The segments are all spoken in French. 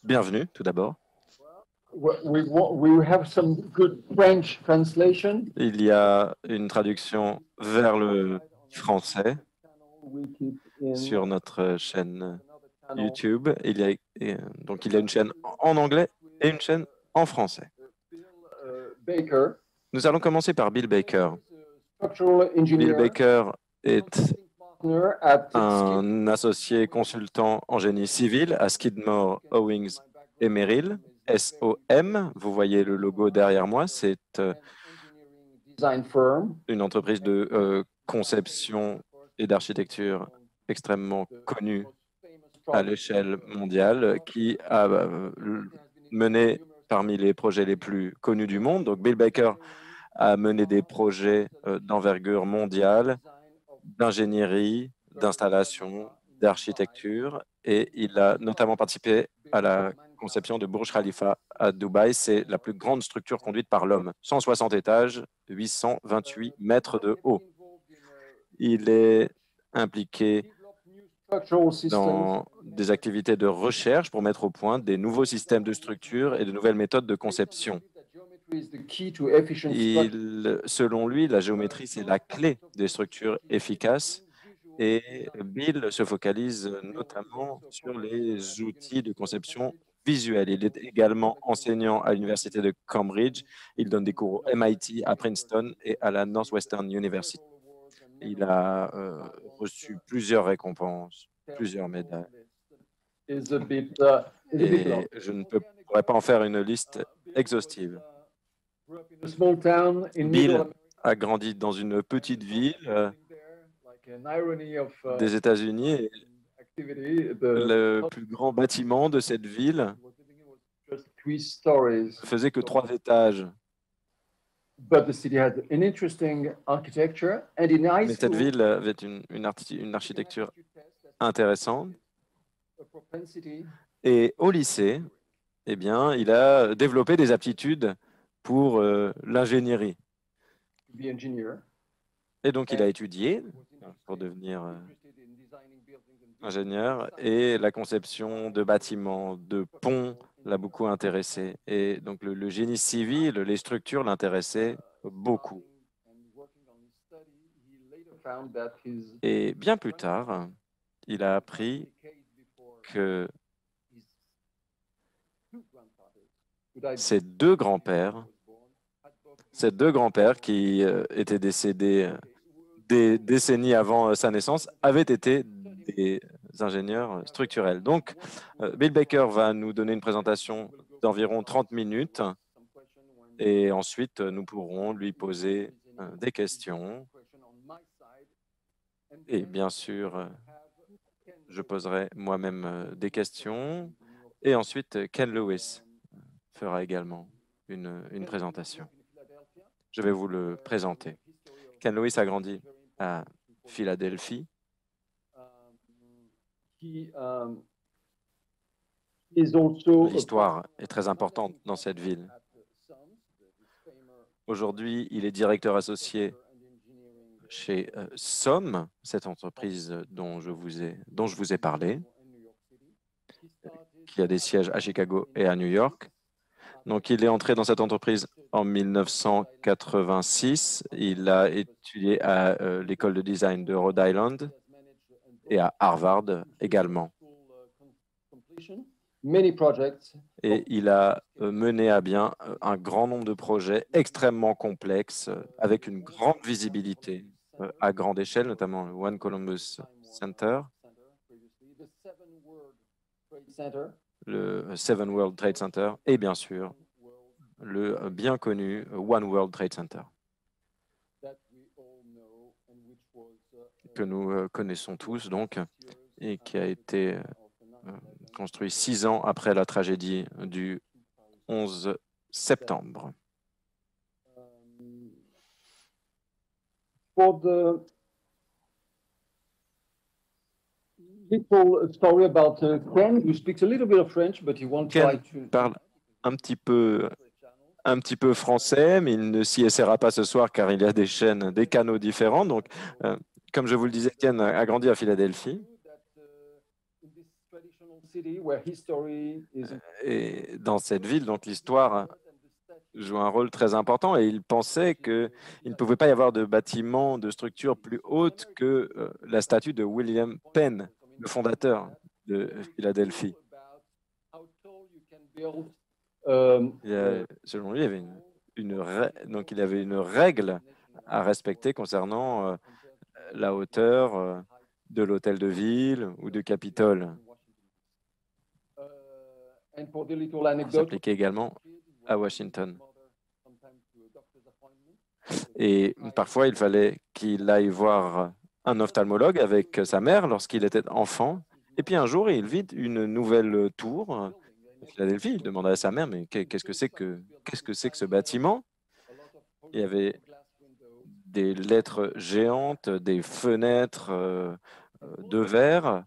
Bienvenue, tout d'abord. We have some good French translation. Il y a une traduction vers le français sur notre chaîne YouTube. Donc, il y a une chaîne en anglais et une chaîne en français. Baker. Nous allons commencer par Bill Baker. Structural Bill engineer, Baker est partner at un associé consultant en génie civil à Skidmore, Owings et Merrill, SOM. Vous voyez le logo derrière moi, c'est design firm. une entreprise de conception et d'architecture extrêmement connue à l'échelle mondiale qui a mené parmi les projets les plus connus du monde. Donc Bill Baker a mené des projets d'envergure mondiale, d'ingénierie, d'installation, d'architecture, et il a notamment participé à la conception de Burj Khalifa à Dubaï. C'est la plus grande structure conduite par l'homme. 160 étages, 828 mètres de haut. Il est impliqué dans des activités de recherche pour mettre au point des nouveaux systèmes de structure et de nouvelles méthodes de conception. Selon lui, la géométrie, c'est la clé des structures efficaces et Bill se focalise notamment sur les outils de conception visuelle. Il est également enseignant à l'Université de Cambridge. Il donne des cours au MIT, à Princeton et à la Northwestern University. Il a reçu plusieurs récompenses, plusieurs médailles. Et je ne pourrais pas en faire une liste exhaustive. Bill a grandi dans une petite ville des États-Unis et le plus grand bâtiment de cette ville ne faisait que 3 étages. Mais cette ville avait une architecture intéressante. Et au lycée, eh bien, il a développé des aptitudes pour l'ingénierie. Et donc, il a étudié pour devenir ingénieur et la conception de bâtiments, de ponts l'a beaucoup intéressé. Et donc, le génie civil, les structures l'intéressaient beaucoup. Et bien plus tard, il a appris que ses deux grands-pères qui étaient décédés des décennies avant sa naissance, avaient été des ingénieurs structurels. Donc, Bill Baker va nous donner une présentation d'environ 30 minutes et ensuite, nous pourrons lui poser des questions. Et bien sûr, je poserai moi-même des questions. Et ensuite, Ken Lewis fera également une présentation. Je vais vous le présenter. Ken Lewis a grandi à Philadelphie. L'histoire est très importante dans cette ville. Aujourd'hui, il est directeur associé chez SOM, cette entreprise dont je vous ai parlé, qui a des sièges à Chicago et à New York. Donc, il est entré dans cette entreprise en 1986. Il a étudié à l'école de design de Rhode Island et à Harvard également. Et il a mené à bien un grand nombre de projets extrêmement complexes, avec une grande visibilité à grande échelle, notamment le One Columbus Center, le Seven World Trade Center et bien sûr le bien connu One World Trade Center, que nous connaissons tous donc, et qui a été construit 6 ans après la tragédie du 11 septembre. For the little story about Ken, who speaks a little bit of French, but he won't try Ken to. parle un petit peu français, mais il ne s'y essaiera pas ce soir car il y a des canaux différents. Donc, comme je vous le disais, Ken a grandi à Philadelphie. Et dans cette ville, donc l'histoire joue un rôle très important et il pensait qu'il ne pouvait pas y avoir de bâtiment, de structure plus haute que la statue de William Penn, le fondateur de Philadelphie. Selon lui, il y avait donc il y avait une règle à respecter concernant la hauteur de l'hôtel de ville ou du Capitole. Ça s'appliquait également à Washington. Et parfois, il fallait qu'il aille voir un ophtalmologue avec sa mère lorsqu'il était enfant. Et puis un jour, il vit une nouvelle tour à Philadelphie. Il demanda à sa mère, mais qu'est-ce que c'est que ce bâtiment? Il y avait des lettres géantes, des fenêtres de verre.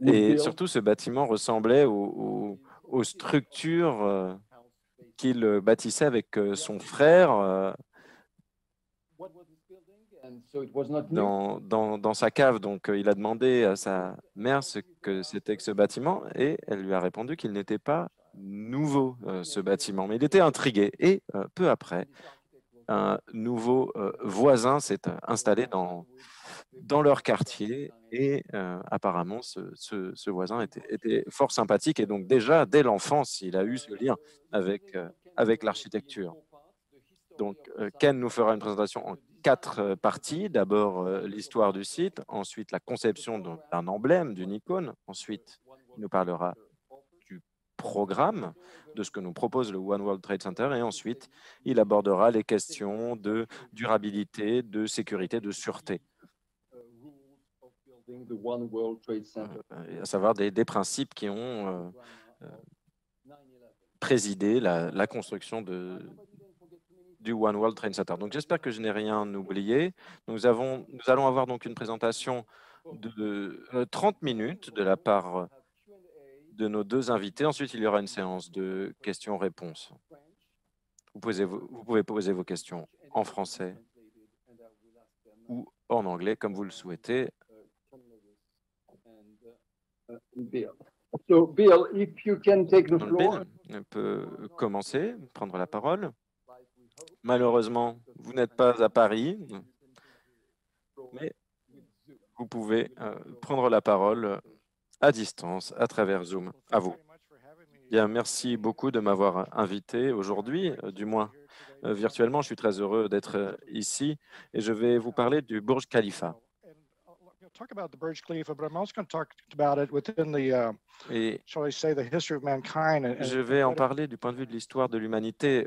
Et surtout, ce bâtiment ressemblait aux structures qu'il bâtissait avec son frère dans sa cave. Donc, il a demandé à sa mère ce que c'était que ce bâtiment et elle lui a répondu qu'il n'était pas nouveau, ce bâtiment, mais il était intrigué. Et peu après, un nouveau voisin s'est installé dans leur quartier et apparemment, ce voisin était fort sympathique et donc déjà, dès l'enfance, il a eu ce lien avec l'architecture. Donc, Ken nous fera une présentation en 4 parties. D'abord, l'histoire du site, ensuite la conception d'un emblème, d'une icône, ensuite, il nous parlera du programme, de ce que nous propose le One World Trade Center, et ensuite, il abordera les questions de durabilité, de sécurité, de sûreté. À savoir des principes qui ont présidé la construction du One World Trade Center. Donc, j'espère que je n'ai rien oublié. Nous allons avoir donc une présentation de 30 minutes de la part de nos 2 invités. Ensuite, il y aura une séance de questions-réponses. Vous pouvez poser vos questions en français ou en anglais, comme vous le souhaitez. Bill, if you can take the floor. Bill peut commencer, prendre la parole. Malheureusement, vous n'êtes pas à Paris, mais vous pouvez prendre la parole à distance, à travers Zoom. À vous. Bien, merci beaucoup de m'avoir invité aujourd'hui, du moins virtuellement. Je suis très heureux d'être ici et je vais vous parler du Burj Khalifa. Et je vais en parler du point de vue de l'histoire de l'humanité.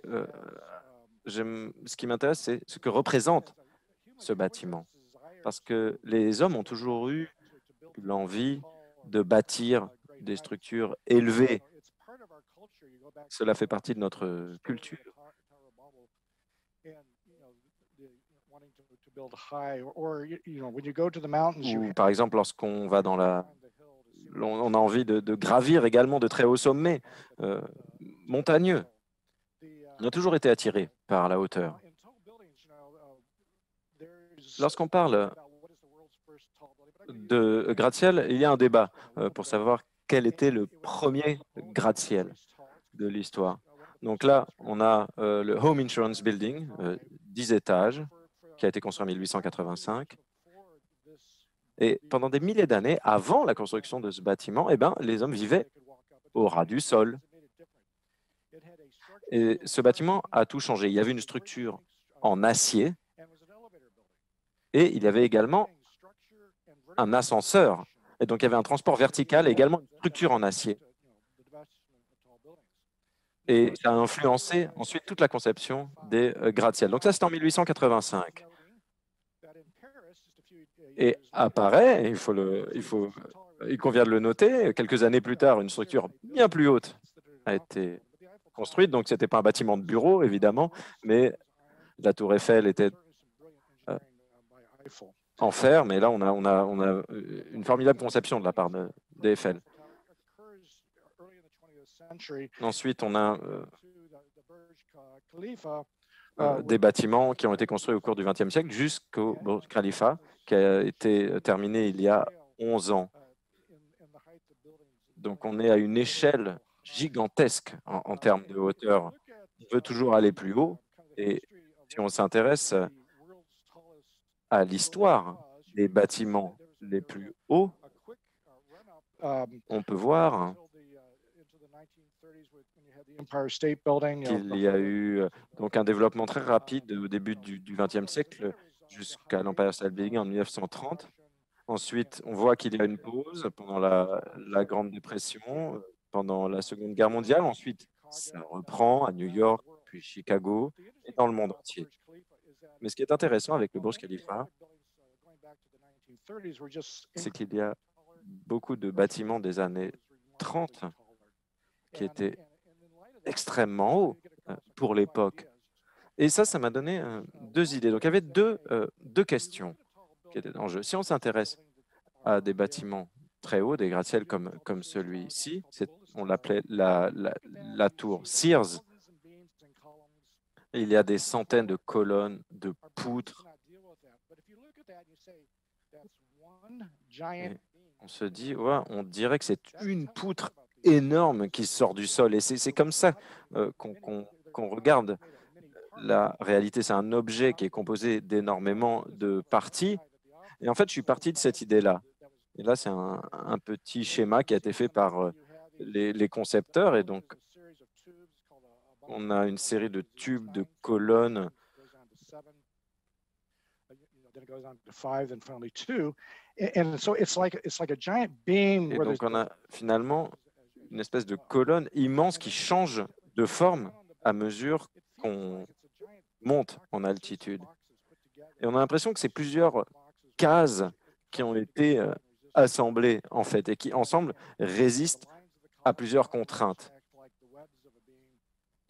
Ce qui m'intéresse, c'est ce que représente ce bâtiment. Parce que les hommes ont toujours eu l'envie de bâtir des structures élevées. Cela fait partie de notre culture. Ou, par exemple, lorsqu'on va on a envie de gravir également de très hauts sommets montagneux. On a toujours été attiré par la hauteur. Lorsqu'on parle de gratte-ciel, il y a un débat pour savoir quel était le premier gratte-ciel de l'histoire. Donc là, on a le Home Insurance Building, 10 étages, qui a été construit en 1885. Et pendant des milliers d'années, avant la construction de ce bâtiment, les hommes vivaient au ras du sol. Et ce bâtiment a tout changé. Il y avait une structure en acier et il y avait également un ascenseur. Et donc, il y avait un transport vertical et également une structure en acier. Et ça a influencé ensuite toute la conception des gratte-ciel. Donc ça, c'était en 1885. Et apparaît, il convient de le noter, quelques années plus tard, une structure bien plus haute a été construite. Donc, ce n'était pas un bâtiment de bureau, évidemment, mais la tour Eiffel était en fer. Mais là, on a une formidable conception de la part d'Eiffel. Ensuite, on a des bâtiments qui ont été construits au cours du XXe siècle jusqu'au Burj Khalifa, qui a été terminé il y a 11 ans. Donc, on est à une échelle gigantesque en termes de hauteur. On veut toujours aller plus haut. Et si on s'intéresse à l'histoire des bâtiments les plus hauts, on peut voir qu'il y a eu donc un développement très rapide au début du XXe siècle jusqu'à l'Empire State Building en 1930. Ensuite, on voit qu'il y a une pause pendant la Grande Dépression, pendant la Seconde Guerre mondiale. Ensuite, ça reprend à New York, puis Chicago et dans le monde entier. Mais ce qui est intéressant avec le Burj Khalifa, c'est qu'il y a beaucoup de bâtiments des années 30 qui étaient extrêmement hauts pour l'époque. Et ça m'a donné deux idées. Donc, il y avait deux questions qui étaient en jeu. Si on s'intéresse à des bâtiments très hauts, des gratte-ciels comme celui-ci, on l'appelait la tour Sears. Il y a des centaines de colonnes, de poutres. Et on se dit, ouais, on dirait que c'est une poutre énorme qui sort du sol. Et c'est comme ça qu'on regarde la réalité. C'est un objet qui est composé d'énormément de parties. Et en fait, je suis parti de cette idée-là. Et là, c'est un petit schéma qui a été fait par les concepteurs. Et donc, on a une série de tubes, de colonnes. Et donc, on a finalement une espèce de colonne immense qui change de forme à mesure qu'on monte en altitude. Et on a l'impression que c'est plusieurs cases qui ont été assemblées, en fait, et qui, ensemble, résistent à plusieurs contraintes.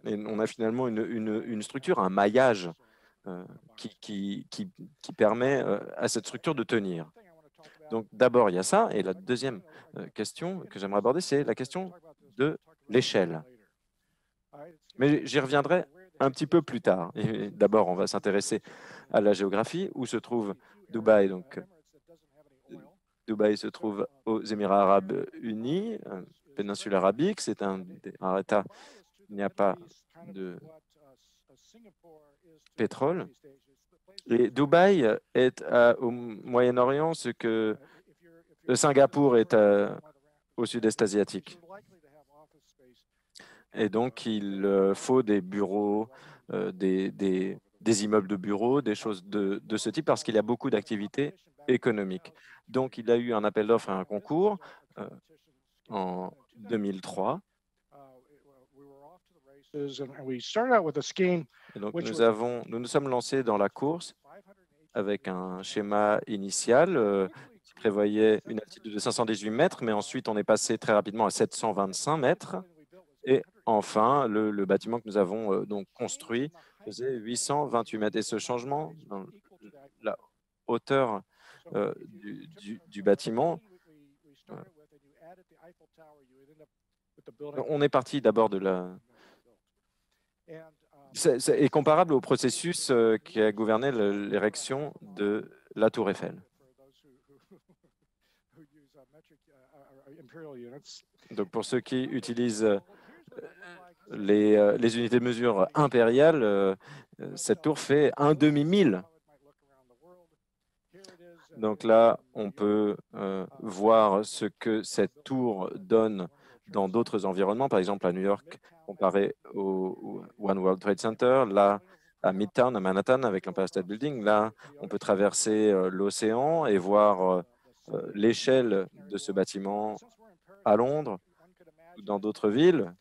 Et on a finalement une structure, un maillage qui permet à cette structure de tenir. Donc, d'abord, il y a ça. Et la deuxième question que j'aimerais aborder, c'est la question de l'échelle. Mais j'y reviendrai un petit peu plus tard. D'abord, on va s'intéresser à la géographie, où se trouve Dubaï. Donc, Dubaï se trouve aux Émirats arabes unis, péninsule arabique. C'est un État où il n'y a pas de pétrole. Et Dubaï est au Moyen-Orient ce que Singapour est au sud-est asiatique. Et donc, il faut des bureaux, des immeubles de bureaux, des choses de ce type, parce qu'il y a beaucoup d'activités économiques. Donc, il y a eu un appel d'offres et un concours en 2003. Et donc, nous nous sommes lancés dans la course avec un schéma initial qui prévoyait une altitude de 518 mètres, mais ensuite, on est passé très rapidement à 725 mètres. Et enfin, le bâtiment que nous avons donc construit faisait 828 mètres. Et ce changement dans la hauteur du bâtiment, on est parti d'abord de la... est comparable au processus qui a gouverné l'érection de la Tour Eiffel. Donc, pour ceux qui utilisent les unités de mesure impériales, cette tour fait un demi-mille. Donc là, on peut voir ce que cette tour donne dans d'autres environnements, par exemple à New York, comparé au One World Trade Center, là, à Midtown, à Manhattan, avec l'Empire State Building. Là, on peut traverser l'océan et voir l'échelle de ce bâtiment à Londres ou dans d'autres villes.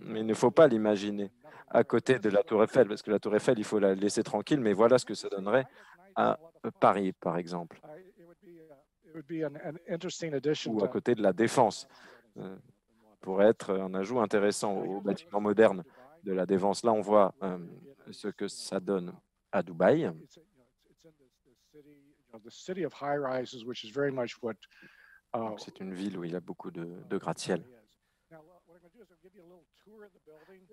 Mais il ne faut pas l'imaginer à côté de la Tour Eiffel, parce que la Tour Eiffel, il faut la laisser tranquille, mais voilà ce que ça donnerait à Paris, par exemple, ou à côté de la Défense, pour être un ajout intéressant aux bâtiments modernes de la Défense. Là, on voit ce que ça donne à Dubaï. C'est une ville où il y a beaucoup de gratte-ciel.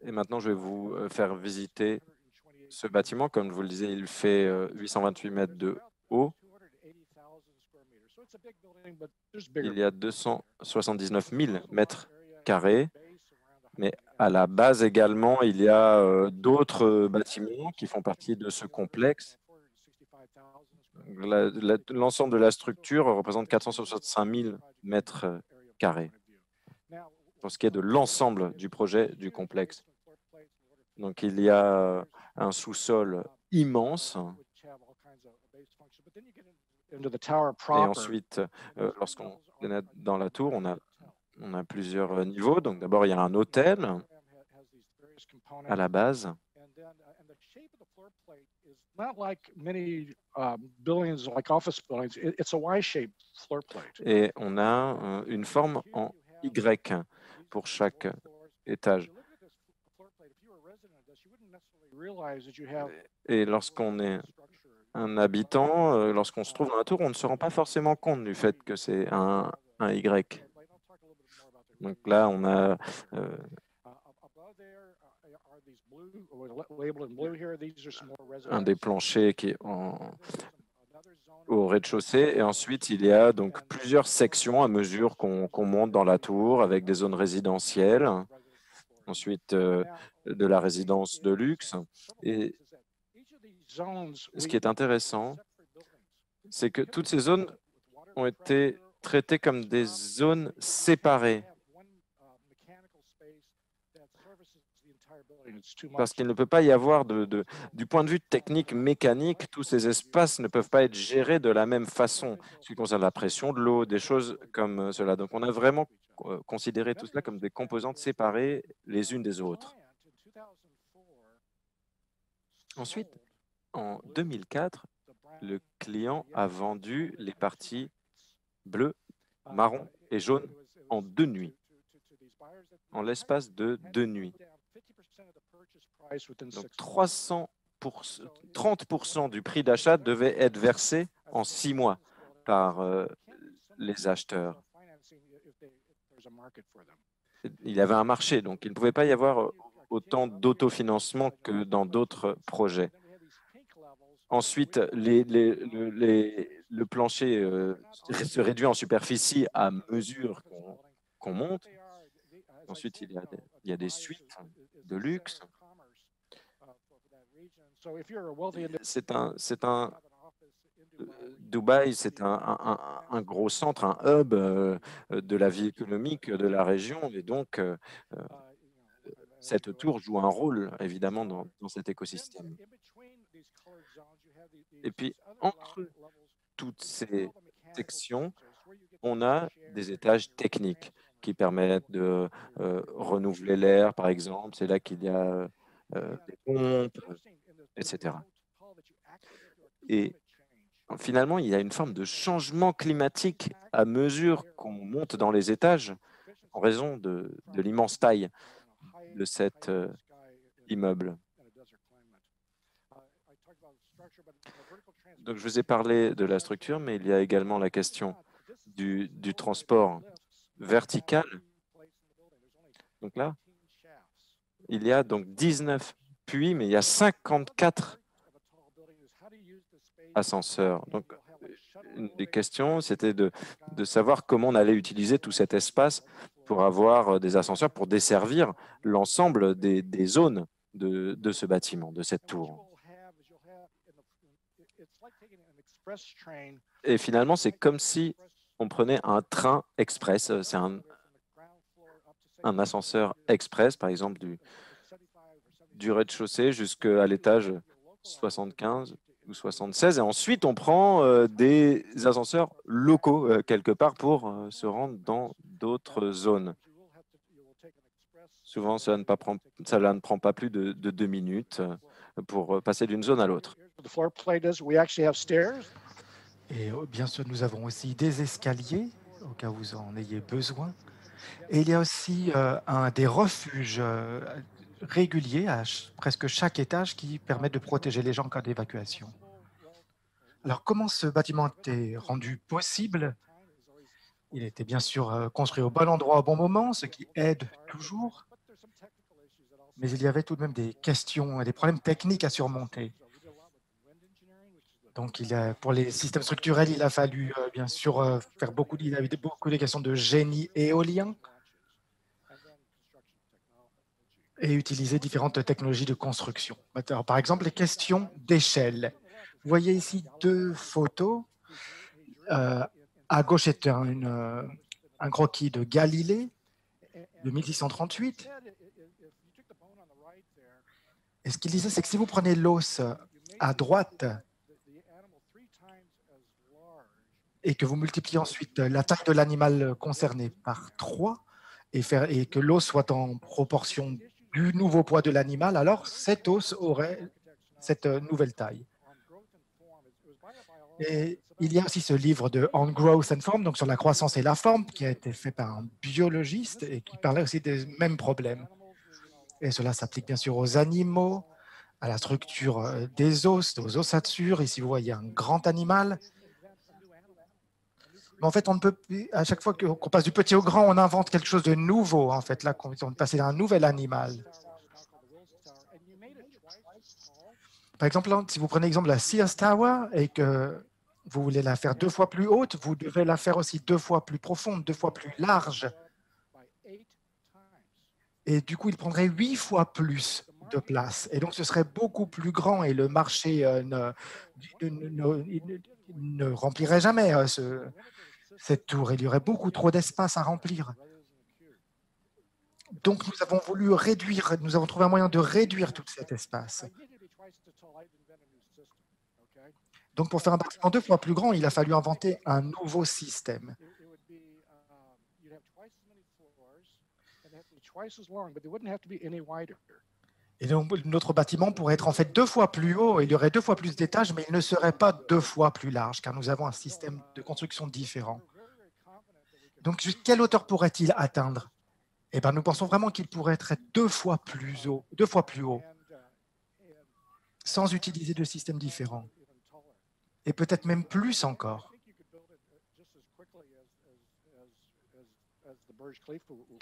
Et maintenant, je vais vous faire visiter ce bâtiment. Comme je vous le disais, il fait 828 mètres de haut. Il y a 279 000 mètres carrés, mais à la base également, il y a d'autres bâtiments qui font partie de ce complexe. L'ensemble de la structure représente 465 000 mètres carrés pour ce qui est de l'ensemble du projet du complexe. Donc, il y a un sous-sol immense. Et ensuite, lorsqu'on est dans la tour, on a plusieurs niveaux. Donc, d'abord, il y a un hôtel à la base. Et on a une forme en Y pour chaque étage. Et lorsqu'on est un habitant, lorsqu'on se trouve dans la tour, on ne se rend pas forcément compte du fait que c'est un Y. Donc là, on a un des planchers qui est au rez-de-chaussée. Et ensuite, il y a donc plusieurs sections à mesure qu'on monte dans la tour avec des zones résidentielles. Ensuite, de la résidence de luxe. Et ce qui est intéressant, c'est que toutes ces zones ont été traitées comme des zones séparées. Parce qu'il ne peut pas y avoir, du point de vue technique, mécanique, tous ces espaces ne peuvent pas être gérés de la même façon, ce qui concerne la pression de l'eau, des choses comme cela. Donc, on a vraiment considéré tout cela comme des composantes séparées les unes des autres. Ensuite, en 2004, le client a vendu les parties bleues, marron et jaune en 2 nuits, en l'espace de 2 nuits. Donc 30% du prix d'achat devait être versé en 6 mois par les acheteurs. Il y avait un marché, donc il ne pouvait pas y avoir autant d'autofinancement que dans d'autres projets. Ensuite, le plancher se réduit en superficie à mesure qu'on monte. Ensuite, il y a des suites de luxe. Dubaï, c'est un gros centre, un hub de la vie économique de la région. Et donc, cette tour joue un rôle, évidemment, dans cet écosystème. Et puis, entre toutes ces sections, on a des étages techniques qui permettent de renouveler l'air, par exemple. C'est là qu'il y a des pompes, etc. Et finalement, il y a une forme de changement climatique à mesure qu'on monte dans les étages en raison de l'immense taille de cet immeuble. Donc, je vous ai parlé de la structure, mais il y a également la question du transport vertical. Donc là, il y a donc 19 puits, mais il y a 54 ascenseurs. Donc, une des questions, c'était de savoir comment on allait utiliser tout cet espace pour avoir des ascenseurs, pour desservir l'ensemble des zones de ce bâtiment, de cette tour. Et finalement, c'est comme si on prenait un train express. C'est un ascenseur express, par exemple, du rez-de-chaussée jusqu'à l'étage 75 ou 76. Et ensuite, on prend des ascenseurs locaux quelque part pour se rendre dans d'autres zones. Souvent, cela ne prend pas plus de 2 minutes pour passer d'une zone à l'autre. Et bien sûr, nous avons aussi des escaliers, au cas où vous en ayez besoin. Et il y a aussi des refuges réguliers à presque chaque étage qui permettent de protéger les gens en cas d'évacuation. Alors, comment ce bâtiment a été rendu possible? Il était bien sûr construit au bon endroit au bon moment, ce qui aide toujours, mais il y avait tout de même des questions et des problèmes techniques à surmonter. Donc, pour les systèmes structurels, il a fallu bien sûr faire il y avait beaucoup de questions de génie éolien et utiliser différentes technologies de construction. Alors, par exemple, les questions d'échelle. Vous voyez ici deux photos. Euh, à gauche est un croquis de Galilée de 1638. Et ce qu'il disait, c'est que si vous prenez l'os à droite et que vous multipliez ensuite la taille de l'animal concerné par 3 et que l'os soit en proportion du nouveau poids de l'animal, alors cet os aurait cette nouvelle taille. Et il y a aussi ce livre de On Growth and Form, donc sur la croissance et la forme, qui a été fait par un biologiste et qui parlait aussi des mêmes problèmes. Et cela s'applique bien sûr aux animaux, à la structure des os, aux ossatures. Ici, vous voyez un grand animal. Mais en fait, on ne peut, à chaque fois qu'on passe du petit au grand, on invente quelque chose de nouveau. En fait, là, on est passé à un nouvel animal. Par exemple, si vous prenez l'exemple de la Sears Tower et que vous voulez la faire 2 fois plus haute, vous devez la faire aussi 2 fois plus profonde, 2 fois plus large. Et du coup, il prendrait 8 fois plus de place. Et donc, ce serait beaucoup plus grand et le marché ne remplirait jamais cette tour. Il y aurait beaucoup trop d'espace à remplir. Donc, nous avons voulu réduire, nous avons trouvé un moyen de réduire tout cet espace. Donc, pour faire un bâtiment 2 fois plus grand, il a fallu inventer un nouveau système. Et donc, notre bâtiment pourrait être en fait 2 fois plus haut, il y aurait 2 fois plus d'étages, mais il ne serait pas 2 fois plus large, car nous avons un système de construction différent. Donc, quelle hauteur pourrait-il atteindre? Eh bien, nous pensons vraiment qu'il pourrait être 2 fois plus haut, 2 fois plus haut, sans utiliser de système différent. Et peut-être même plus encore.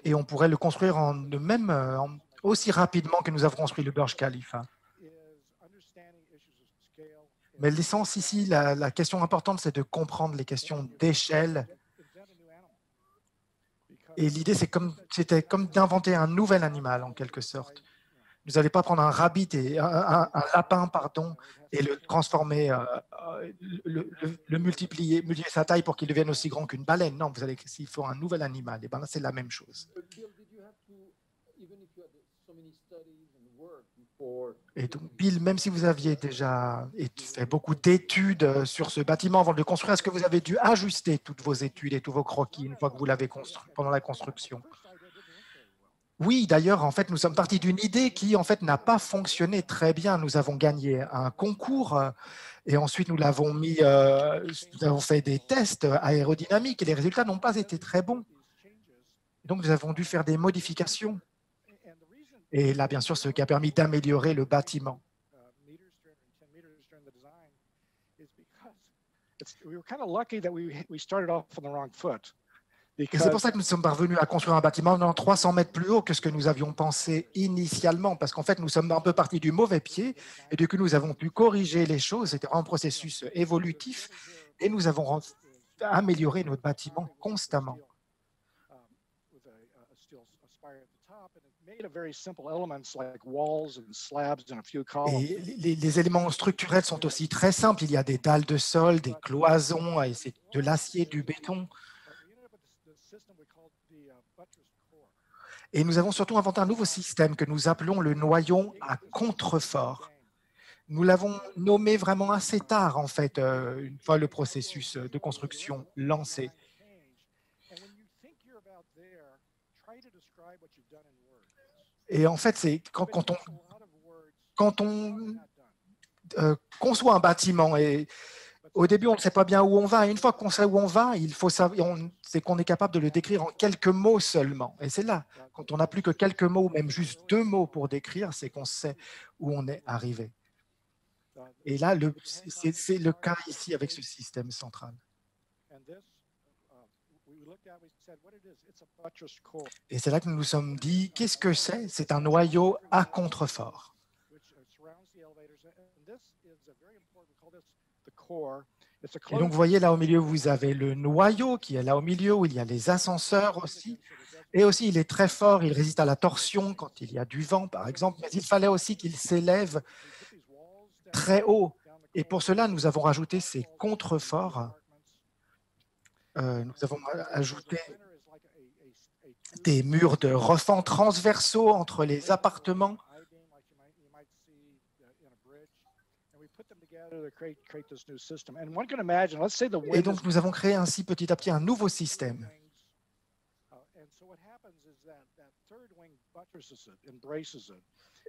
Et on pourrait le construire aussi rapidement que nous avons construit le Burj Khalifa. Mais l'essence ici, la question importante, c'est de comprendre les questions d'échelle. Et l'idée, c'était comme d'inventer un nouvel animal, en quelque sorte. Vous n'allez pas prendre un lapin, et le transformer, le multiplier sa taille pour qu'il devienne aussi grand qu'une baleine. Non, s'il faut un nouvel animal, et ben là, c'est la même chose. Et donc, Bill, même si vous aviez déjà fait beaucoup d'études sur ce bâtiment avant de le construire, est-ce que vous avez dû ajuster toutes vos études et tous vos croquis une fois que vous l'avez construit pendant la construction? Oui, d'ailleurs, en fait, nous sommes partis d'une idée qui, en fait, n'a pas fonctionné très bien. Nous avons gagné un concours et ensuite nous avons fait des tests aérodynamiques et les résultats n'ont pas été très bons. Donc, nous avons dû faire des modifications. Et là, bien sûr, ce qui a permis d'améliorer le bâtiment. Et c'est pour ça que nous sommes parvenus à construire un bâtiment 300 mètres plus haut que ce que nous avions pensé initialement, parce qu'en fait, nous sommes un peu partis du mauvais pied, et du coup, nous avons pu corriger les choses. C'était un processus évolutif, et nous avons amélioré notre bâtiment constamment. Et les éléments structurels sont aussi très simples. Il y a des dalles de sol, des cloisons, et c'est de l'acier, du béton. Et nous avons surtout inventé un nouveau système que nous appelons le noyau à contrefort. Nous l'avons nommé vraiment assez tard, en fait, une fois le processus de construction lancé. Et en fait, c'est quand on conçoit un bâtiment et au début, on ne sait pas bien où on va. Et une fois qu'on sait où on va, c'est qu'on est capable de le décrire en quelques mots seulement. Et c'est là, quand on n'a plus que quelques mots, ou même juste 2 mots pour décrire, c'est qu'on sait où on est arrivé. Et là, c'est le cas ici avec ce système central. Et c'est là que nous nous sommes dit, qu'est-ce que c'est? C'est un noyau à contrefort. Et donc, vous voyez là au milieu, vous avez le noyau qui est là au milieu, où il y a les ascenseurs aussi. Et aussi, il est très fort, il résiste à la torsion quand il y a du vent, par exemple. Mais il fallait aussi qu'il s'élève très haut. Et pour cela, nous avons rajouté ces contreforts. Nous avons ajouté des murs de refend transversaux entre les appartements. Et donc, nous avons créé ainsi petit à petit un nouveau système.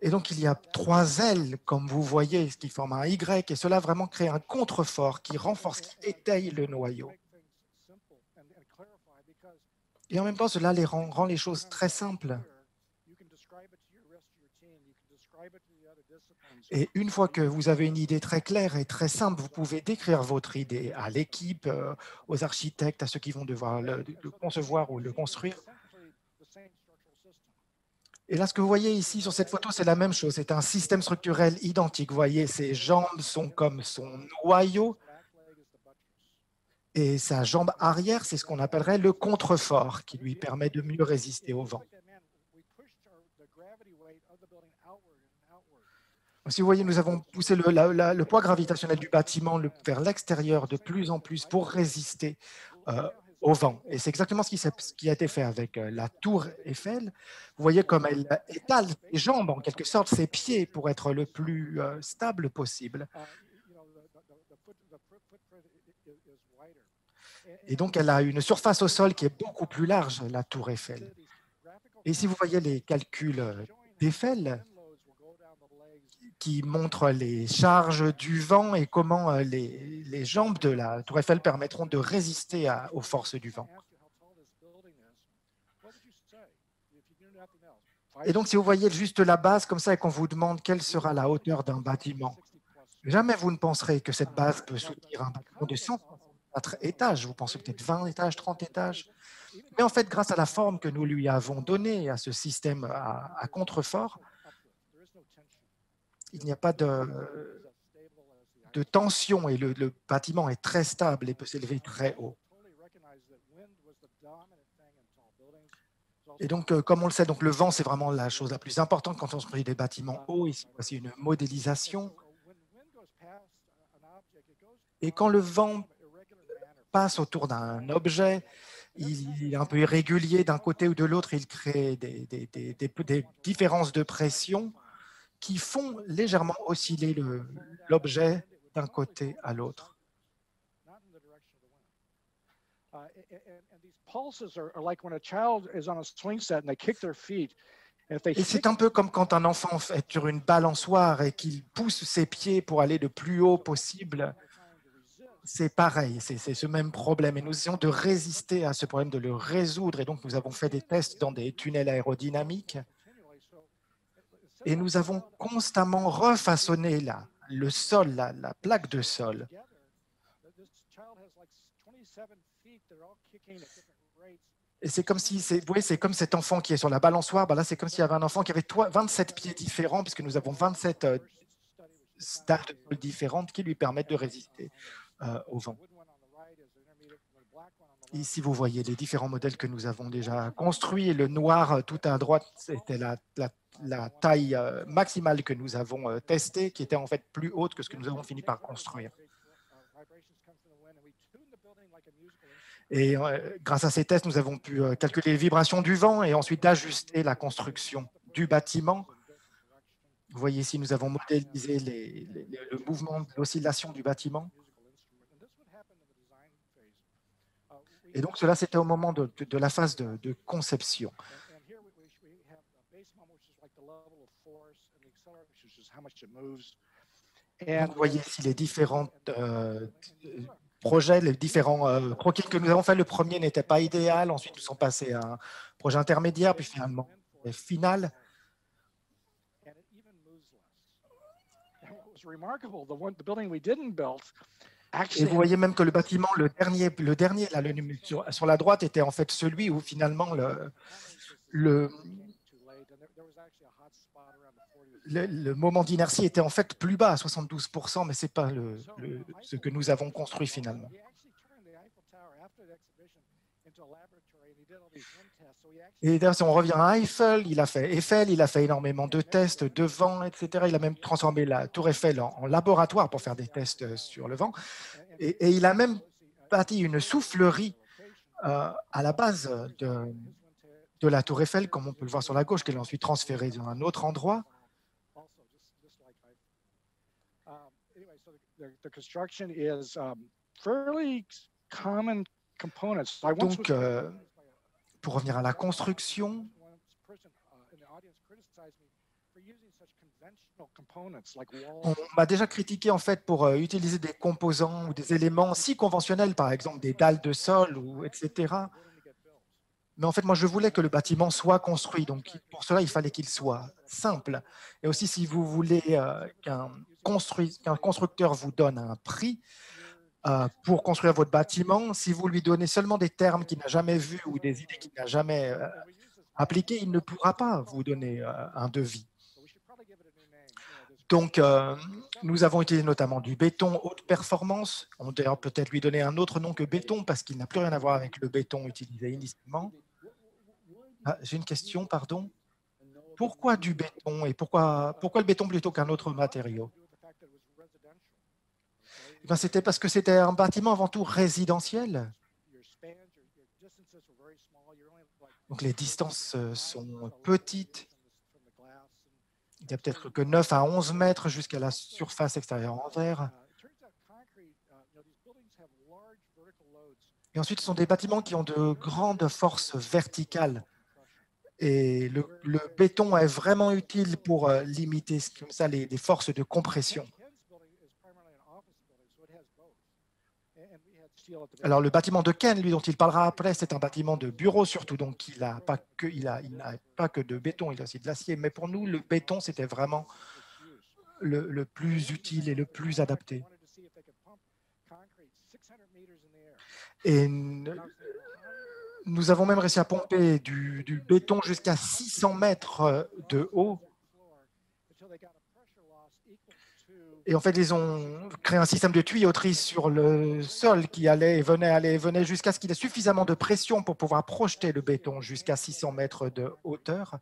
Et donc, il y a 3 ailes, comme vous voyez, qui forment un Y, et cela vraiment crée un contrefort qui renforce, qui étaye le noyau. Et en même temps, cela rend les choses très simples. Et une fois que vous avez une idée très claire et très simple, vous pouvez décrire votre idée à l'équipe, aux architectes, à ceux qui vont devoir le concevoir ou le construire. Et là, ce que vous voyez ici sur cette photo, c'est la même chose. C'est un système structurel identique. Vous voyez, ses jambes sont comme son noyau. Et sa jambe arrière, c'est ce qu'on appellerait le contrefort, qui lui permet de mieux résister au vent. Si vous voyez, nous avons poussé le poids gravitationnel du bâtiment vers l'extérieur de plus en plus pour résister au vent. Et c'est exactement ce qui a été fait avec la tour Eiffel. Vous voyez comme elle étale ses jambes, en quelque sorte, ses pieds, pour être le plus stable possible. Et donc, elle a une surface au sol qui est beaucoup plus large, la tour Eiffel. Et si vous voyez les calculs d'Eiffel, qui montrent les charges du vent et comment les jambes de la tour Eiffel permettront de résister aux forces du vent. Et donc, si vous voyez juste la base comme ça et qu'on vous demande quelle sera la hauteur d'un bâtiment, jamais vous ne penserez que cette base peut soutenir un bâtiment de 164 étages. Vous pensez peut-être 20 étages, 30 étages. Mais en fait, grâce à la forme que nous lui avons donnée à ce système à contrefort, il n'y a pas de tension et le bâtiment est très stable et peut s'élever très haut. Et donc, comme on le sait, donc le vent, c'est vraiment la chose la plus importante quand on construit des bâtiments hauts. Ici, voici une modélisation. Et quand le vent passe autour d'un objet, il est un peu irrégulier d'un côté ou de l'autre, il crée des différences de pression qui font légèrement osciller l'objet d'un côté à l'autre. Et c'est un peu comme quand un enfant est sur une balançoire et qu'il pousse ses pieds pour aller le plus haut possible. C'est pareil, c'est ce même problème. Et nous essayons de résister à ce problème, de le résoudre. Et donc, nous avons fait des tests dans des tunnels aérodynamiques. Et nous avons constamment refaçonné le sol, la plaque de sol. Et c'est comme si, vous voyez, c'est comme cet enfant qui est sur la balançoire. Ben là, c'est comme s'il y avait un enfant qui avait 27 pieds différents, puisque nous avons 27 stades de sol différentes qui lui permettent de résister au vent. Ici, vous voyez les différents modèles que nous avons déjà construits. Le noir tout à droite, c'était la taille maximale que nous avons testée, qui était en fait plus haute que ce que nous avons fini par construire. Et grâce à ces tests, nous avons pu calculer les vibrations du vent et ensuite ajuster la construction du bâtiment. Vous voyez ici, nous avons modélisé le mouvement, l'oscillation du bâtiment. Et donc, cela, c'était au moment de la phase de conception. Donc, vous voyez ici les différents projets, les différents croquis que nous avons fait. Le premier n'était pas idéal. Ensuite, nous sommes passés à un projet intermédiaire, puis finalement, final. Et vous voyez même que le bâtiment, le dernier là, sur la droite, était en fait celui où finalement le moment d'inertie était en fait plus bas à 72%, mais ce n'est pas ce que nous avons construit finalement. Et d'ailleurs, si on revient à Eiffel, il a fait énormément de tests de vent, etc. Il a même transformé la tour Eiffel en laboratoire pour faire des tests sur le vent. Et il a même bâti une soufflerie à la base de la tour Eiffel, comme on peut le voir sur la gauche, qu'elle a ensuite transférée dans un autre endroit. Donc, pour revenir à la construction, on m'a déjà critiqué en fait pour utiliser des composants ou des éléments si conventionnels, par exemple des dalles de sol, etc. Mais en fait, moi, je voulais que le bâtiment soit construit. Donc, pour cela, il fallait qu'il soit simple. Et aussi, si vous voulez qu'un constructeur vous donne un prix pour construire votre bâtiment, si vous lui donnez seulement des termes qu'il n'a jamais vus ou des idées qu'il n'a jamais appliquées, il ne pourra pas vous donner un devis. Donc, nous avons utilisé notamment du béton haute performance. On peut d'ailleurs peut-être lui donner un autre nom que béton parce qu'il n'a plus rien à voir avec le béton utilisé initialement. J'ai une question, pardon. Pourquoi du béton et pourquoi le béton plutôt qu'un autre matériau? C'était parce que c'était un bâtiment avant tout résidentiel. Donc, les distances sont petites. Il y a peut-être que 9 à 11 mètres jusqu'à la surface extérieure en verre. Et ensuite, ce sont des bâtiments qui ont de grandes forces verticales. Et le béton est vraiment utile pour limiter comme ça, les forces de compression. Alors, le bâtiment de Ken, lui, dont il parlera après, c'est un bâtiment de bureau surtout, donc il n'a pas que de béton, il a aussi de l'acier. Mais pour nous, le béton, c'était vraiment le plus utile et le plus adapté. Et nous avons même réussi à pomper du béton jusqu'à 600 mètres de haut. Et en fait, ils ont créé un système de tuyauterie sur le sol qui allait et venait jusqu'à ce qu'il ait suffisamment de pression pour pouvoir projeter le béton jusqu'à 600 mètres de hauteur.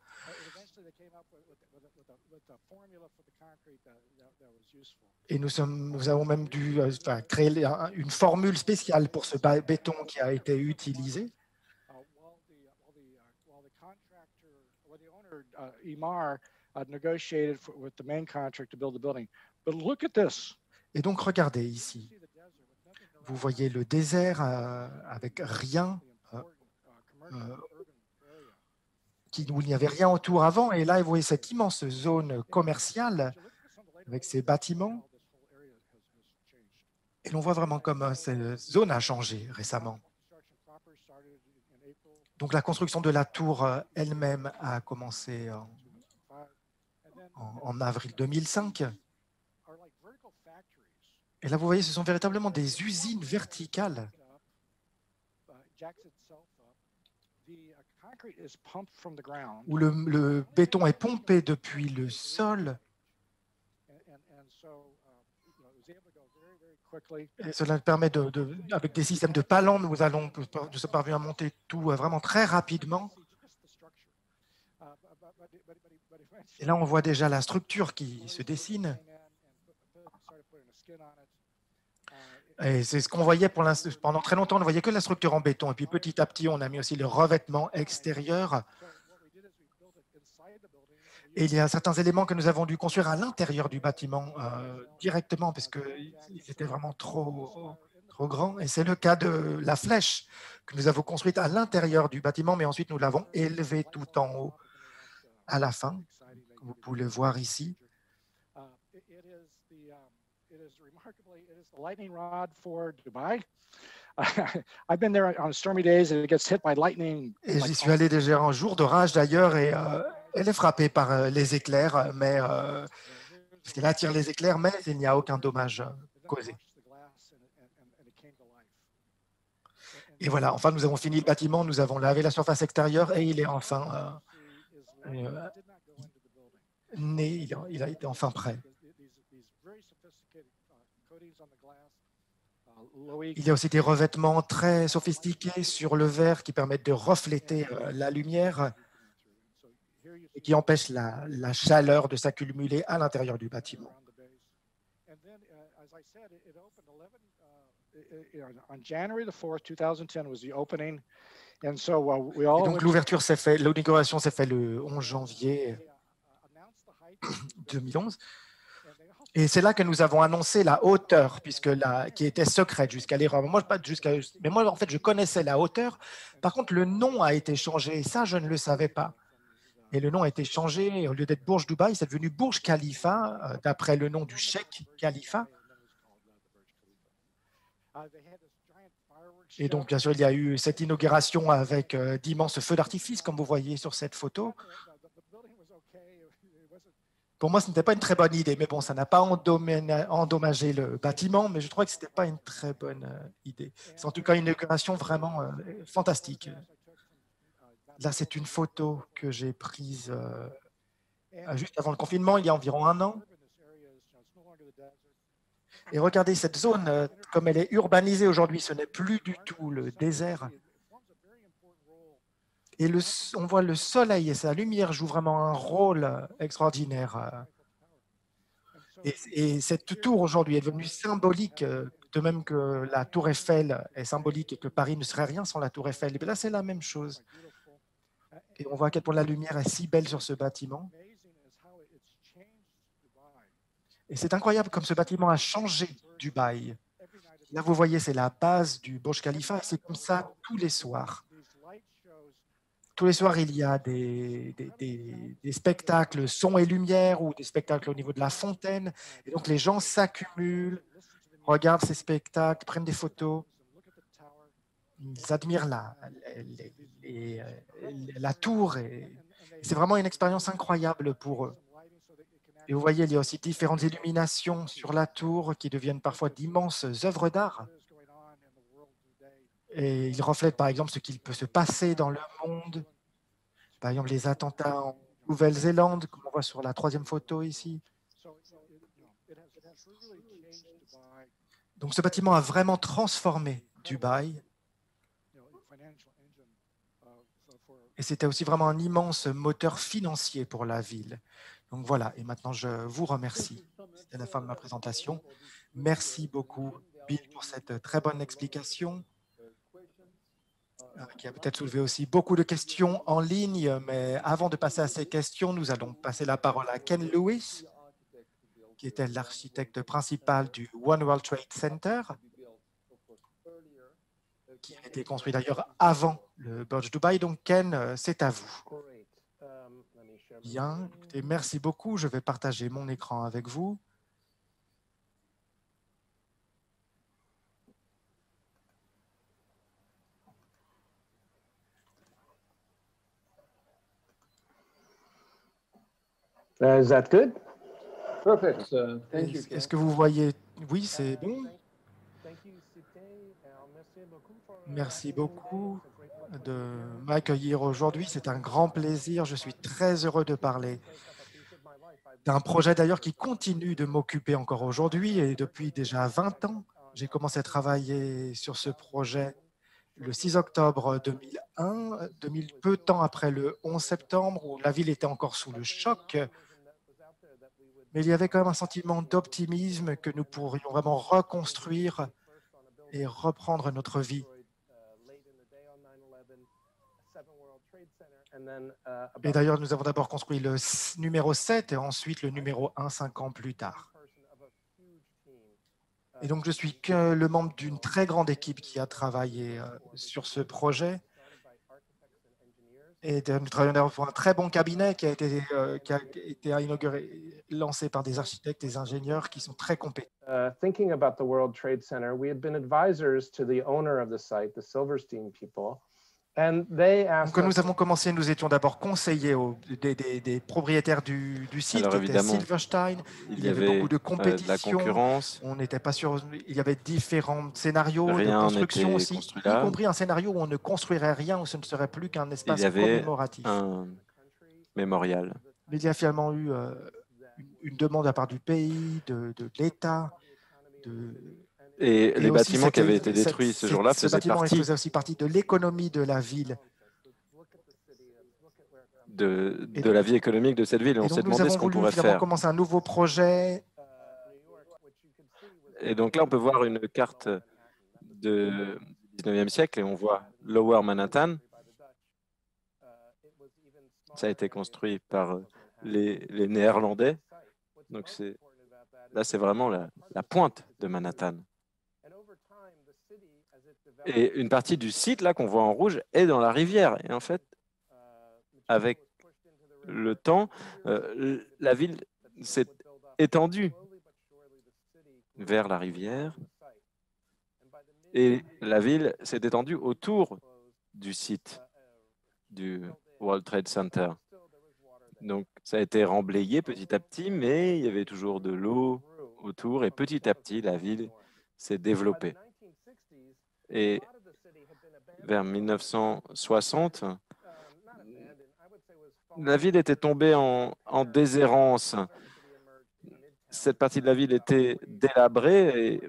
Et nous avons même dû créer une formule spéciale pour ce béton qui a été utilisé. Et donc, regardez ici. Vous voyez le désert avec rien, où il n'y avait rien autour avant. Et là, vous voyez cette immense zone commerciale avec ces bâtiments. Et l'on voit vraiment comme cette zone a changé récemment. Donc, la construction de la tour elle-même a commencé en avril 2005. Et là, vous voyez, ce sont véritablement des usines verticales. Où le béton est pompé depuis le sol. Et cela permet, avec des systèmes de palans, nous sommes parvenus à monter tout vraiment très rapidement. Et là, on voit déjà la structure qui se dessine. Et c'est ce qu'on voyait pendant très longtemps, on ne voyait que la structure en béton. Et puis petit à petit, on a mis aussi le revêtement extérieur. Et il y a certains éléments que nous avons dû construire à l'intérieur du bâtiment directement parce qu'ils étaient vraiment trop grands. Et c'est le cas de la flèche que nous avons construite à l'intérieur du bâtiment, mais ensuite nous l'avons élevée tout en haut à la fin. Vous pouvez le voir ici. Et j'y suis allé déjà un jour d'orage d'ailleurs et elle est frappée par les éclairs, parce qu'elle attire les éclairs, mais il n'y a aucun dommage causé. Et voilà, enfin, nous avons fini le bâtiment, nous avons lavé la surface extérieure et il est enfin né, il a été enfin prêt. Il y a aussi des revêtements très sophistiqués sur le verre qui permettent de refléter la lumière et qui empêchent la chaleur de s'accumuler à l'intérieur du bâtiment. Et donc l'ouverture s'est faite, l'inauguration s'est faite le 11 janvier 2011. Et c'est là que nous avons annoncé la hauteur, qui était secrète jusqu'à l'erreur. Mais moi, en fait, je connaissais la hauteur. Par contre, le nom a été changé. Et ça, je ne le savais pas. Et le nom a été changé. Au lieu d'être Burj Dubaï, c'est devenu Burj Khalifa, d'après le nom du cheikh Khalifa. Et donc, bien sûr, il y a eu cette inauguration avec d'immenses feux d'artifice, comme vous voyez sur cette photo. Pour moi, ce n'était pas une très bonne idée, mais bon, ça n'a pas endommagé le bâtiment, mais je trouvais que ce n'était pas une très bonne idée. C'est en tout cas une inauguration vraiment fantastique. Là, c'est une photo que j'ai prise juste avant le confinement, il y a environ 1 an. Et regardez cette zone, comme elle est urbanisée aujourd'hui, ce n'est plus du tout le désert. Et on voit le soleil et sa lumière jouent vraiment un rôle extraordinaire. Et cette tour aujourd'hui est devenue symbolique, de même que la tour Eiffel est symbolique et que Paris ne serait rien sans la tour Eiffel. Et là, c'est la même chose. Et on voit à quel point la lumière est si belle sur ce bâtiment. Et c'est incroyable comme ce bâtiment a changé Dubaï. Là, vous voyez, c'est la base du Burj Khalifa. Et c'est comme ça tous les soirs. Tous les soirs, il y a des spectacles son et lumière ou des spectacles au niveau de la fontaine. Et donc, les gens s'accumulent, regardent ces spectacles, prennent des photos. Ils admirent la tour. Et c'est vraiment une expérience incroyable pour eux. Et vous voyez, il y a aussi différentes illuminations sur la tour qui deviennent parfois d'immenses œuvres d'art. Et ils reflètent, par exemple, ce qu'il peut se passer dans le monde. Par exemple, les attentats en Nouvelle-Zélande, comme on voit sur la 3e photo ici. Donc, ce bâtiment a vraiment transformé Dubaï. Et c'était aussi vraiment un immense moteur financier pour la ville. Donc voilà, et maintenant je vous remercie. C'était la fin de ma présentation. Merci beaucoup, Bill, pour cette très bonne explication, qui a peut-être soulevé aussi beaucoup de questions en ligne. Mais avant de passer à ces questions, nous allons passer la parole à Ken Lewis, qui était l'architecte principal du One World Trade Center, qui a été construit d'ailleurs avant le Burj Dubaï. Donc Ken, c'est à vous. Bien, écoutez, merci beaucoup. Je vais partager mon écran avec vous. Is that good? Perfect. Thank you. Est-ce que vous voyez? Oui, c'est bon. Merci beaucoup de m'accueillir aujourd'hui. C'est un grand plaisir. Je suis très heureux de parler d'un projet d'ailleurs qui continue de m'occuper encore aujourd'hui et depuis déjà 20 ans. J'ai commencé à travailler sur ce projet le 6 octobre 2001, peu de temps après le 11 septembre, où la ville était encore sous le choc. Mais il y avait quand même un sentiment d'optimisme que nous pourrions vraiment reconstruire et reprendre notre vie. Et d'ailleurs, nous avons d'abord construit le numéro 7 et ensuite le numéro 1 5 ans plus tard. Et donc, je suis que le membre d'une très grande équipe qui a travaillé sur ce projet. Et nous travaillons pour un très bon cabinet qui a été inauguré, lancé par des architectes et des ingénieurs qui sont très compétents. Thinking about the World Trade Center, we had been advisors to the owner of the site, the Silverstein people, And they asked Donc, nous us, avons commencé, nous étions d'abord conseillers des propriétaires du site, Alors qui était évidemment, Silverstein. il Il y y avait beaucoup avait de de la compétition. concurrence, On n'était pas sûr. Il y avait différents scénarios de rien construction n'était aussi, construit y là. compris un scénario où on ne construirait rien, où ce ne serait plus qu'un Il y espace avait commémoratif. un mémorial. Mais il y a finalement eu une demande à part du pays, de l'État. Et les aussi, bâtiments qui avaient été détruits ce jour-là ce faisaient bâtiment partie faisait aussi partie de l'économie de la ville. de la vie économique de cette ville. Et on Et s'est donc, nous demandé avons ce qu'on voulu pourrait finalement faire. commencer un nouveau projet. Et donc là, on peut voir une carte du 19e siècle et on voit Lower Manhattan. Ça a été construit par les Néerlandais. Donc là, c'est vraiment la pointe de Manhattan. Et une partie du site là qu'on voit en rouge est dans la rivière. Et en fait, avec le temps, la ville s'est étendue vers la rivière et la ville s'est étendue autour du site du World Trade Center. Donc, ça a été remblayé petit à petit, mais il y avait toujours de l'eau autour et petit à petit, la ville s'est développée. Et vers 1960, la ville était tombée en déshérence. Cette partie de la ville était délabrée et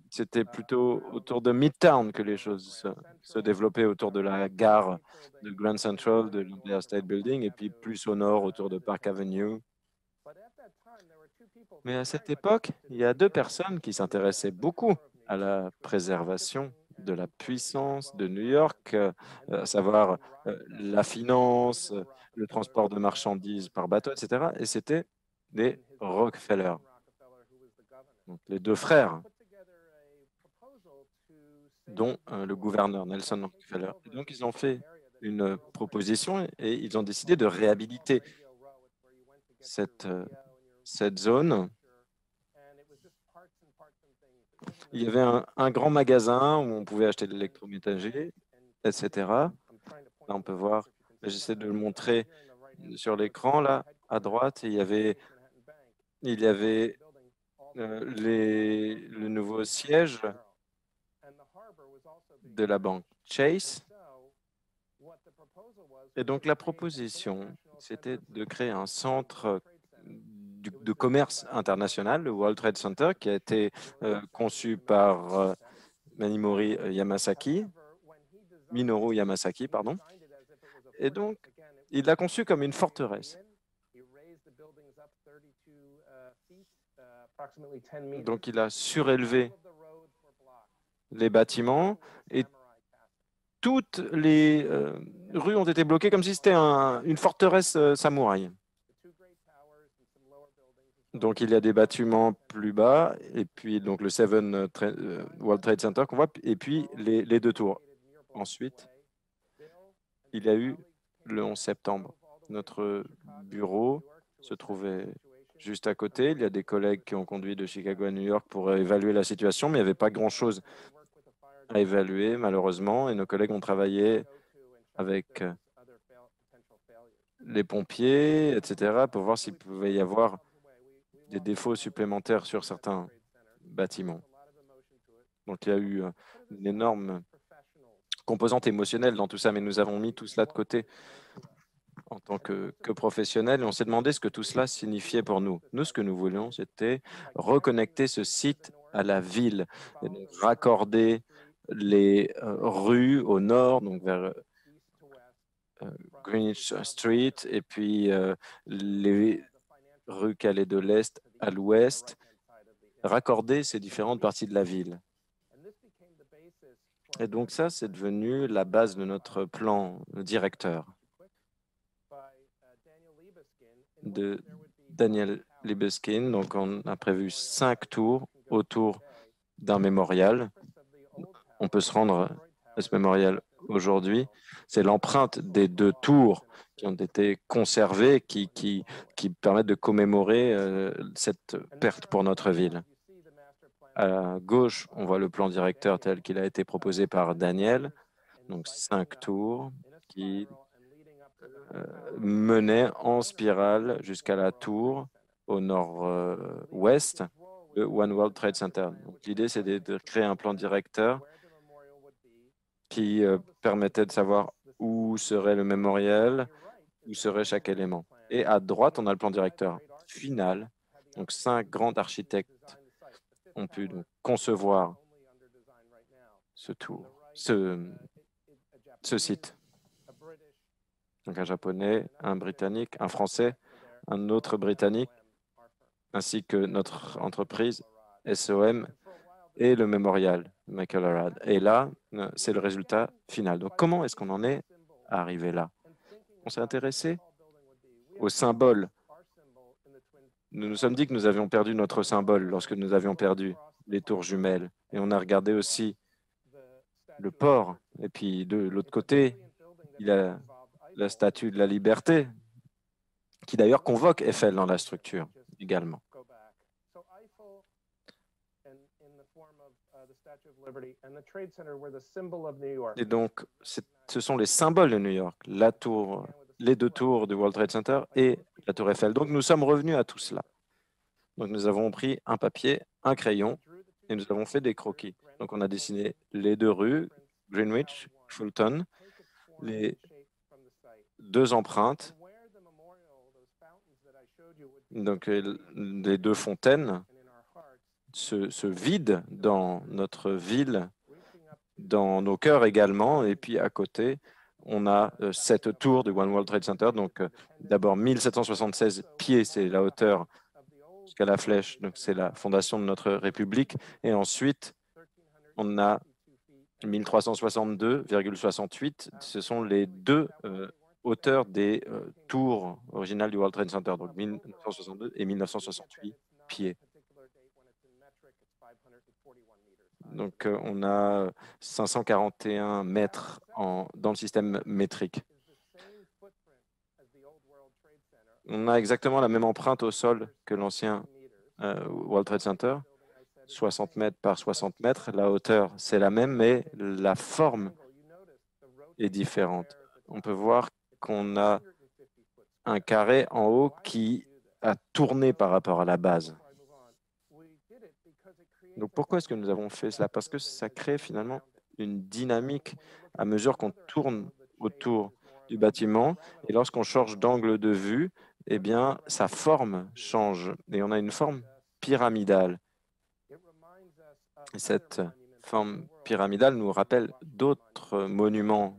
c'était plutôt autour de Midtown que les choses se développaient, autour de la gare de Grand Central, de l'Empire State Building, et puis plus au nord, autour de Park Avenue. Mais à cette époque, il y a deux personnes qui s'intéressaient beaucoup à la préservation de la puissance de New York, à savoir la finance, le transport de marchandises par bateau, etc. Et c'était les Rockefeller, donc les deux frères, dont le gouverneur Nelson Rockefeller. Et donc, ils ont fait une proposition et ils ont décidé de réhabiliter cette zone. Il y avait un grand magasin où on pouvait acheter de l'électroménager, etc. Là, on peut voir, j'essaie de le montrer sur l'écran, là, à droite, il y avait le nouveau siège de la banque Chase. Et donc, la proposition, c'était de créer un centre de commerce international, le World Trade Center, qui a été conçu par Minoru Yamasaki, pardon. Et donc, il l'a conçu comme une forteresse. Donc, il a surélevé les bâtiments et toutes les rues ont été bloquées comme si c'était une forteresse samouraï. Donc, il y a des bâtiments plus bas, et puis donc le World Trade Center qu'on voit, et puis les deux tours. Ensuite, il y a eu le 11 septembre. Notre bureau se trouvait juste à côté. Il y a des collègues qui ont conduit de Chicago à New York pour évaluer la situation, mais il n'y avait pas grand-chose à évaluer, malheureusement, et nos collègues ont travaillé avec les pompiers, etc., pour voir s'il pouvait y avoir des défauts supplémentaires sur certains bâtiments. Donc, il y a eu une énorme composante émotionnelle dans tout ça, mais nous avons mis tout cela de côté en tant que professionnels et on s'est demandé ce que tout cela signifiait pour nous. Nous, ce que nous voulions, c'était reconnecter ce site à la ville, et donc raccorder les rues au nord, donc vers Greenwich Street, et puis les rues qui allaient de l'est à l'ouest, raccorder ces différentes parties de la ville. Et donc ça, c'est devenu la base de notre plan directeur de Daniel Libeskind. Donc on a prévu 5 tours autour d'un mémorial. On peut se rendre à ce mémorial aujourd'hui. C'est l'empreinte des 2 tours qui ont été conservées, qui permettent de commémorer cette perte pour notre ville. À gauche, on voit le plan directeur tel qu'il a été proposé par Daniel. Donc 5 tours qui menaient en spirale jusqu'à la tour au nord-ouest, le One World Trade Center. L'idée, c'est de créer un plan directeur qui permettait de savoir où serait le mémorial, où serait chaque élément. Et à droite, on a le plan directeur final. Donc 5 grands architectes ont pu donc concevoir ce site. Donc un japonais, un britannique, un français, un autre britannique, ainsi que notre entreprise SOM et le mémorial Michael Harrad. Et là, c'est le résultat final. Donc comment est-ce qu'on en est arrivé là? On s'est intéressé au symbole. Nous nous sommes dit que nous avions perdu notre symbole lorsque nous avions perdu les tours jumelles. Et on a regardé aussi le port. Et puis de l'autre côté, il y a la statue de la liberté, qui d'ailleurs convoque Eiffel dans la structure également. Et donc, ce sont les symboles de New York, la tour, les 2 tours du World Trade Center et la tour Eiffel. Donc, nous sommes revenus à tout cela. Donc, nous avons pris un papier, un crayon, et nous avons fait des croquis. Donc, on a dessiné les 2 rues, Greenwich, Fulton, les 2 empreintes, donc les 2 fontaines se vident dans notre ville, dans nos cœurs également. Et puis à côté, on a cette tour du One World Trade Center. Donc d'abord 1776 pieds, c'est la hauteur jusqu'à la flèche. Donc c'est la fondation de notre République. Et ensuite, on a 1362,68. Ce sont les 2 hauteurs des tours originales du World Trade Center, donc 1962 et 1968 pieds. Donc, on a 541 mètres dans le système métrique. On a exactement la même empreinte au sol que l'ancien World Trade Center, 60 mètres par 60 mètres. La hauteur, c'est la même, mais la forme est différente. On peut voir qu'on a un carré en haut qui a tourné par rapport à la base. Donc, pourquoi est-ce que nous avons fait cela? Parce que ça crée finalement une dynamique à mesure qu'on tourne autour du bâtiment. Et lorsqu'on change d'angle de vue, eh bien, sa forme change. Et on a une forme pyramidale. Et cette forme pyramidale nous rappelle d'autres monuments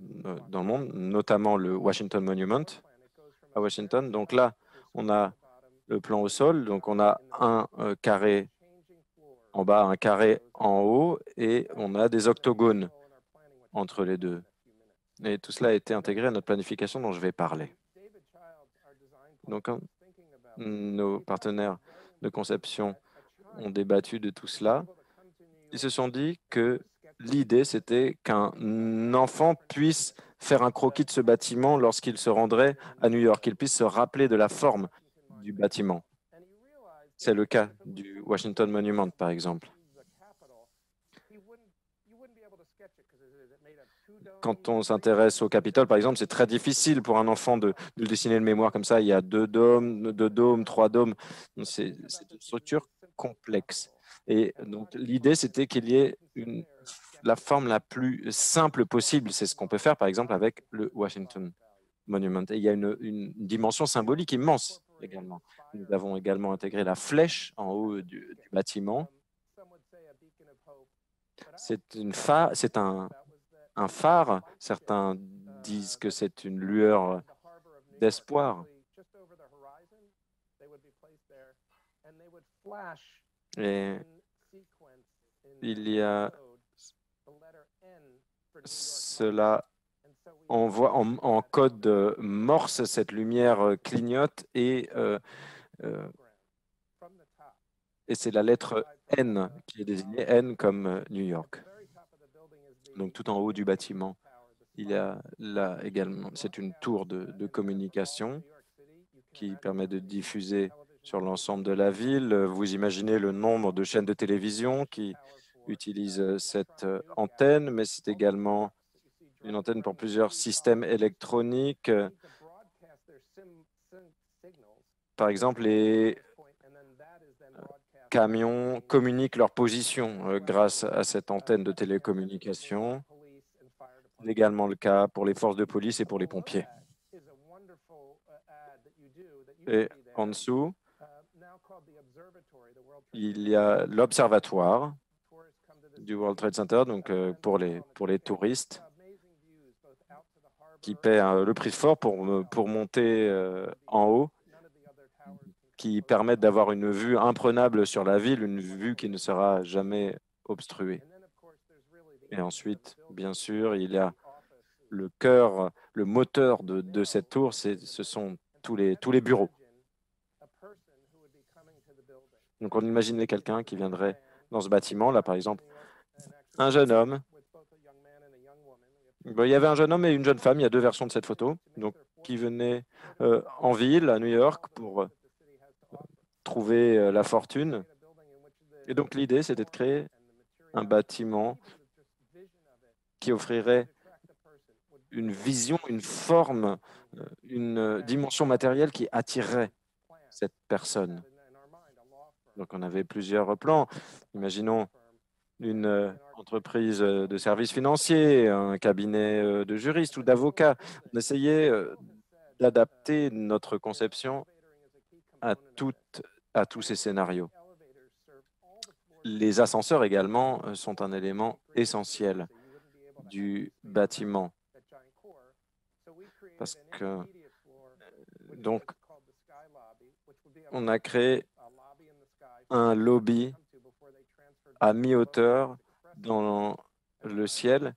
dans le monde, notamment le Washington Monument à Washington. Donc là, on a le plan au sol. Donc, on a un carré en bas, un carré en haut, et on a des octogones entre les 2. Et tout cela a été intégré à notre planification dont je vais parler. Donc, nos partenaires de conception ont débattu de tout cela. Ils se sont dit que l'idée, c'était qu'un enfant puisse faire un croquis de ce bâtiment lorsqu'il se rendrait à New York, qu'il puisse se rappeler de la forme du bâtiment. C'est le cas du Washington Monument, par exemple. Quand on s'intéresse au Capitole, par exemple, c'est très difficile pour un enfant de le dessiner de mémoire comme ça. Il y a 2 dômes, 3 dômes. C'est une structure complexe. Et donc, l'idée, c'était qu'il y ait la forme la plus simple possible. C'est ce qu'on peut faire, par exemple, avec le Washington Monument. Et il y a une dimension symbolique immense également. Nous avons également intégré la flèche en haut du bâtiment. C'est un phare. Certains disent que c'est une lueur d'espoir. Et il y a cela, on voit en code morse, cette lumière clignote et c'est la lettre N qui est désignée, N comme New York. Donc tout en haut du bâtiment, il y a là également, c'est une tour de communication qui permet de diffuser sur l'ensemble de la ville. Vous imaginez le nombre de chaînes de télévision qui utilisent cette antenne, mais c'est également une antenne pour plusieurs systèmes électroniques. Par exemple, les camions communiquent leur position grâce à cette antenne de télécommunication. C'est également le cas pour les forces de police et pour les pompiers. Et en dessous, il y a l'observatoire du World Trade Center, donc pour les touristes qui paient le prix fort pour monter en haut, qui permettent d'avoir une vue imprenable sur la ville, une vue qui ne sera jamais obstruée. Et ensuite, bien sûr, il y a le cœur, le moteur de cette tour, ce sont tous les bureaux. Donc, on imaginait quelqu'un qui viendrait dans ce bâtiment, là, par exemple, un jeune homme. Bon, il y avait un jeune homme et une jeune femme, il y a deux versions de cette photo, donc, qui venaient en ville, à New York, pour trouver la fortune. Et donc, l'idée, c'était de créer un bâtiment qui offrirait une vision, une forme, une dimension matérielle qui attirerait cette personne. Donc, on avait plusieurs plans. Imaginons une entreprise de services financiers, un cabinet de juristes ou d'avocats. On essayait d'adapter notre conception à tous ces scénarios. Les ascenseurs également sont un élément essentiel du bâtiment. Parce que, donc, on a créé un lobby à mi-hauteur dans le ciel.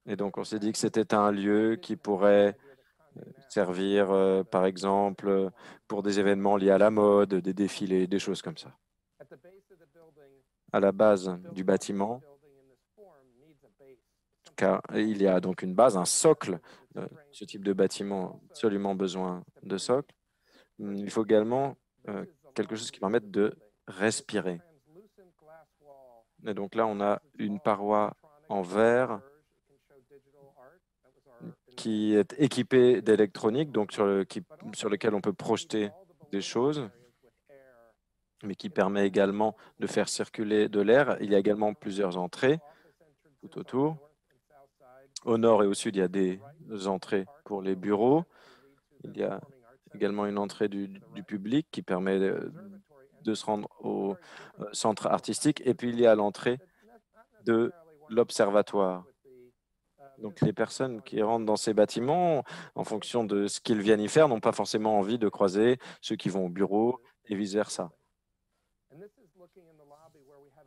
Et donc, on s'est dit que c'était un lieu qui pourrait servir, par exemple, pour des événements liés à la mode, des défilés, des choses comme ça. À la base du bâtiment, car il y a donc une base, un socle. Ce type de bâtiment a absolument besoin de socle. Il faut également quelque chose qui permette de respirer. Et donc là, on a une paroi en verre qui est équipée d'électronique, donc sur lequel on peut projeter des choses, mais qui permet également de faire circuler de l'air. Il y a également plusieurs entrées tout autour. Au nord et au sud, il y a des entrées pour les bureaux. Il y a également une entrée du public qui permet de se rendre au centre artistique. Et puis, il y a l'entrée de l'observatoire. Donc, les personnes qui rentrent dans ces bâtiments, en fonction de ce qu'ils viennent y faire, n'ont pas forcément envie de croiser ceux qui vont au bureau et vice-versa.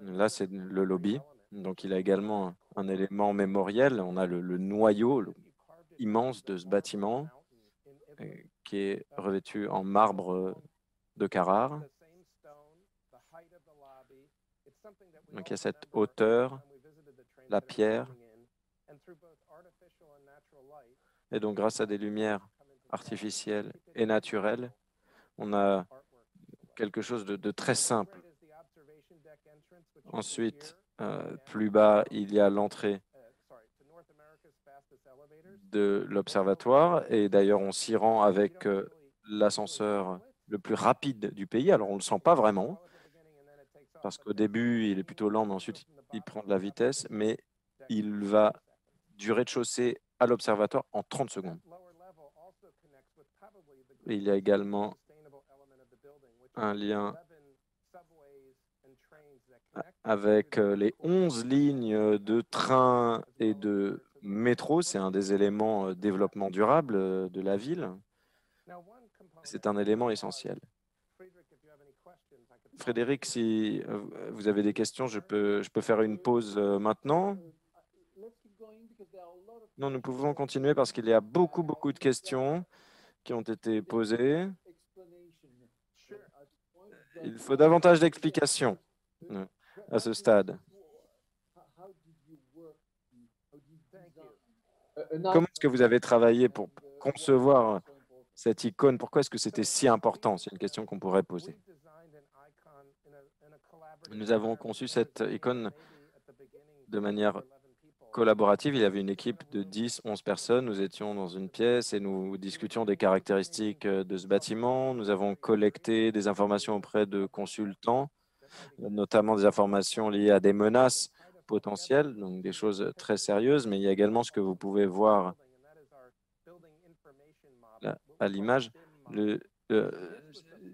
Là, c'est le lobby. Donc, il a également un élément mémoriel. On a le noyau immense de ce bâtiment qui est revêtu en marbre de Carrare. Donc, il y a cette hauteur, la pierre. Et donc, grâce à des lumières artificielles et naturelles, on a quelque chose de très simple. Ensuite, plus bas, il y a l'entrée de l'observatoire. Et d'ailleurs, on s'y rend avec l'ascenseur le plus rapide du pays. Alors, on ne le sent pas vraiment, parce qu'au début, il est plutôt lent, mais ensuite, il prend de la vitesse. Mais il va du rez-de-chaussée à l'observatoire en 30 secondes. Et il y a également un lien avec les 11 lignes de train et de métro. C'est un des éléments développement durable de la ville. C'est un élément essentiel. Frédéric, si vous avez des questions, je peux faire une pause maintenant. Non, nous pouvons continuer parce qu'il y a beaucoup de questions qui ont été posées. Il faut davantage d'explications à ce stade. Comment est-ce que vous avez travaillé pour concevoir cette icône? Pourquoi est-ce que c'était si important? C'est une question qu'on pourrait poser. Nous avons conçu cette icône de manière collaborative. Il y avait une équipe de 10, 11 personnes. Nous étions dans une pièce et nous discutions des caractéristiques de ce bâtiment. Nous avons collecté des informations auprès de consultants, notamment des informations liées à des menaces potentielles, donc des choses très sérieuses, mais il y a également ce que vous pouvez voir là, à l'image, le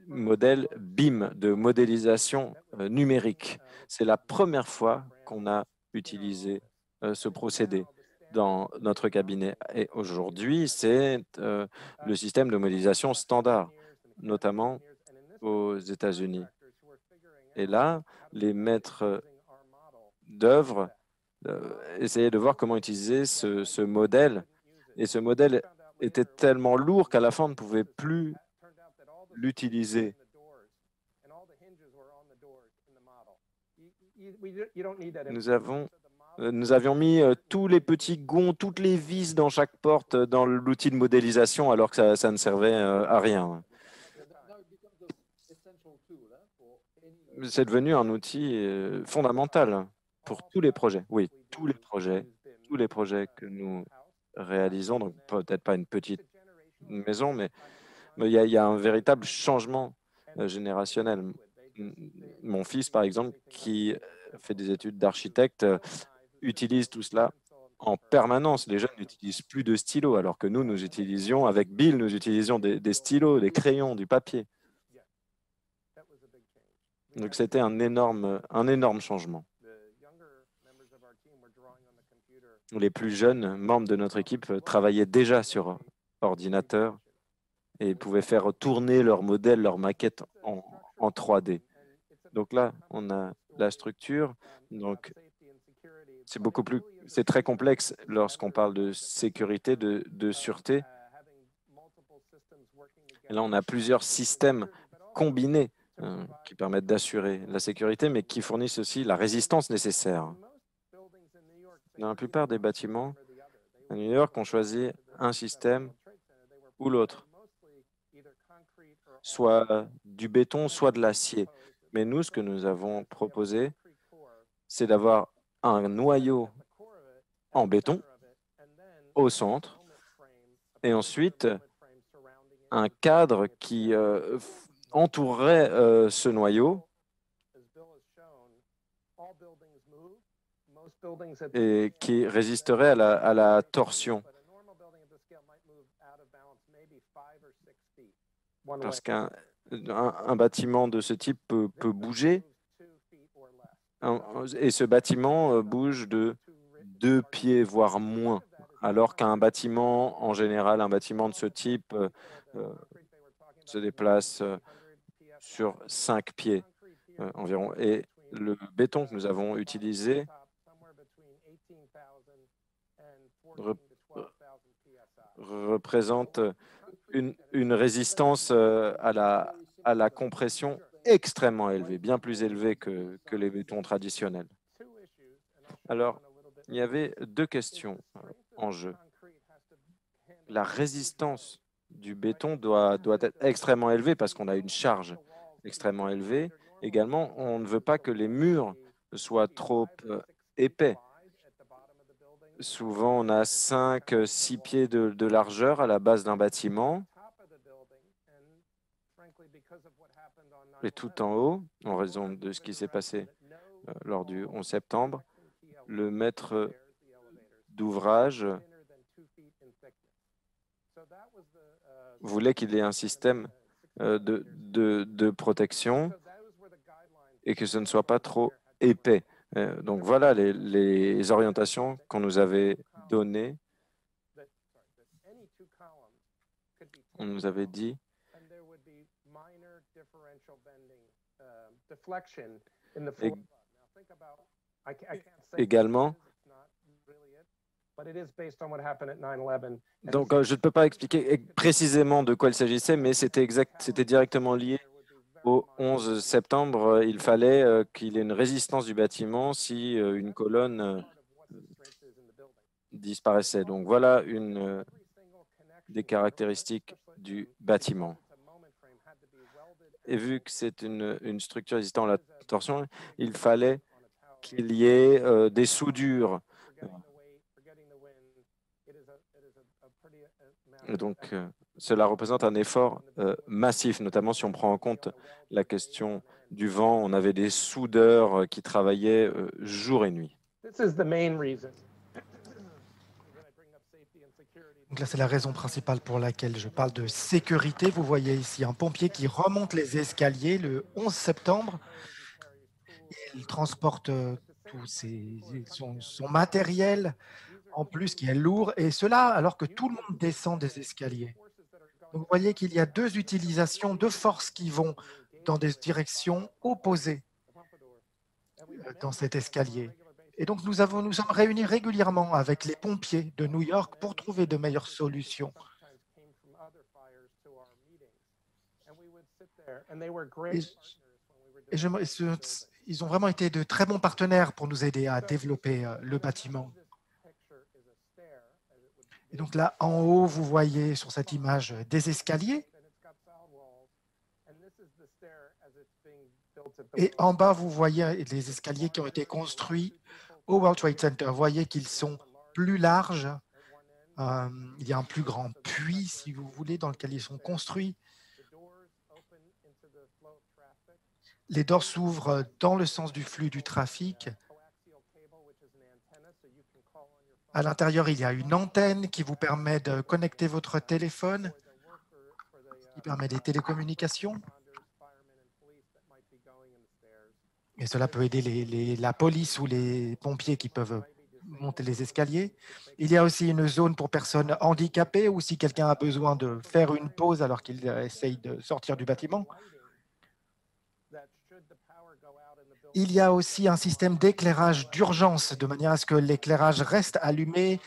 modèle BIM de modélisation numérique. C'est la première fois qu'on a utilisé ce procédé dans notre cabinet. Et aujourd'hui, c'est le système de modélisation standard, notamment aux États-Unis. Et là, les maîtres d'œuvre essayaient de voir comment utiliser ce modèle. Et ce modèle était tellement lourd qu'à la fin, on ne pouvait plus l'utiliser. Nous avions mis tous les petits gonds, toutes les vis dans chaque porte dans l'outil de modélisation, alors que ça ne servait à rien. C'est devenu un outil fondamental pour tous les projets. Oui, tous les projets que nous réalisons, donc peut-être pas une petite maison, mais il y a un véritable changement générationnel. Mon fils, par exemple, qui fait des études d'architecte, utilise tout cela en permanence. Les jeunes n'utilisent plus de stylos, alors que nous utilisions, avec Bill, nous utilisions des stylos, des crayons, du papier. Donc c'était un énorme changement. Les plus jeunes membres de notre équipe travaillaient déjà sur ordinateur et pouvaient faire tourner leur modèle, leur maquette en 3D. Donc là, on a la structure. Donc c'est très complexe lorsqu'on parle de sécurité, de sûreté. Et là, on a plusieurs systèmes combinés qui permettent d'assurer la sécurité, mais qui fournissent aussi la résistance nécessaire. Dans la plupart des bâtiments à New York, on choisit un système ou l'autre, soit du béton, soit de l'acier. Mais nous, ce que nous avons proposé, c'est d'avoir un noyau en béton au centre et ensuite un cadre qui entourerait ce noyau et qui résisterait à la torsion. Parce qu'un bâtiment de ce type peut bouger, et ce bâtiment bouge de 2 pieds, voire moins, alors qu'un bâtiment, en général, un bâtiment de ce type se déplace sur 5 pieds environ. Et le béton que nous avons utilisé représente une résistance à la compression extrêmement élevée, bien plus élevée que les bétons traditionnels. Alors, il y avait 2 questions en jeu. La résistance du béton doit être extrêmement élevée parce qu'on a une charge extrêmement élevée. Également, on ne veut pas que les murs soient trop épais. Souvent, on a 5, 6 pieds de largeur à la base d'un bâtiment. Et tout en haut, en raison de ce qui s'est passé lors du 11 septembre, le maître d'ouvrage voulait qu'il y ait un système de protection et que ce ne soit pas trop épais. Donc voilà les orientations qu'on nous avait données. On nous avait dit également. Donc, je ne peux pas expliquer précisément de quoi il s'agissait, mais c'était directement lié au 11 septembre. Il fallait qu'il y ait une résistance du bâtiment si une colonne disparaissait. Donc, voilà des caractéristiques du bâtiment. Et vu que c'est une structure résistante à la torsion, il fallait qu'il y ait des soudures. Et donc, cela représente un effort massif, notamment si on prend en compte la question du vent. On avait des soudeurs qui travaillaient jour et nuit. This is the main reason. Donc là, c'est la raison principale pour laquelle je parle de sécurité. Vous voyez ici un pompier qui remonte les escaliers le 11 septembre. Il transporte tout son matériel, en plus qui est lourd, et cela alors que tout le monde descend des escaliers. Donc vous voyez qu'il y a deux utilisations de forces qui vont dans des directions opposées dans cet escalier. Et donc nous sommes réunis régulièrement avec les pompiers de New York pour trouver de meilleures solutions. Ils ont vraiment été de très bons partenaires pour nous aider à développer le bâtiment. Et donc là, en haut, vous voyez sur cette image des escaliers. Et en bas, vous voyez les escaliers qui ont été construits au World Trade Center. Vous voyez qu'ils sont plus larges. Il y a un plus grand puits, si vous voulez, dans lequel ils sont construits. Les doors s'ouvrent dans le sens du flux du trafic. À l'intérieur, il y a une antenne qui vous permet de connecter votre téléphone, qui permet des télécommunications. Et cela peut aider la police ou les pompiers qui peuvent monter les escaliers. Il y a aussi une zone pour personnes handicapées ou si quelqu'un a besoin de faire une pause alors qu'il essaye de sortir du bâtiment. Il y a aussi un système d'éclairage d'urgence, de manière à ce que l'éclairage reste allumé,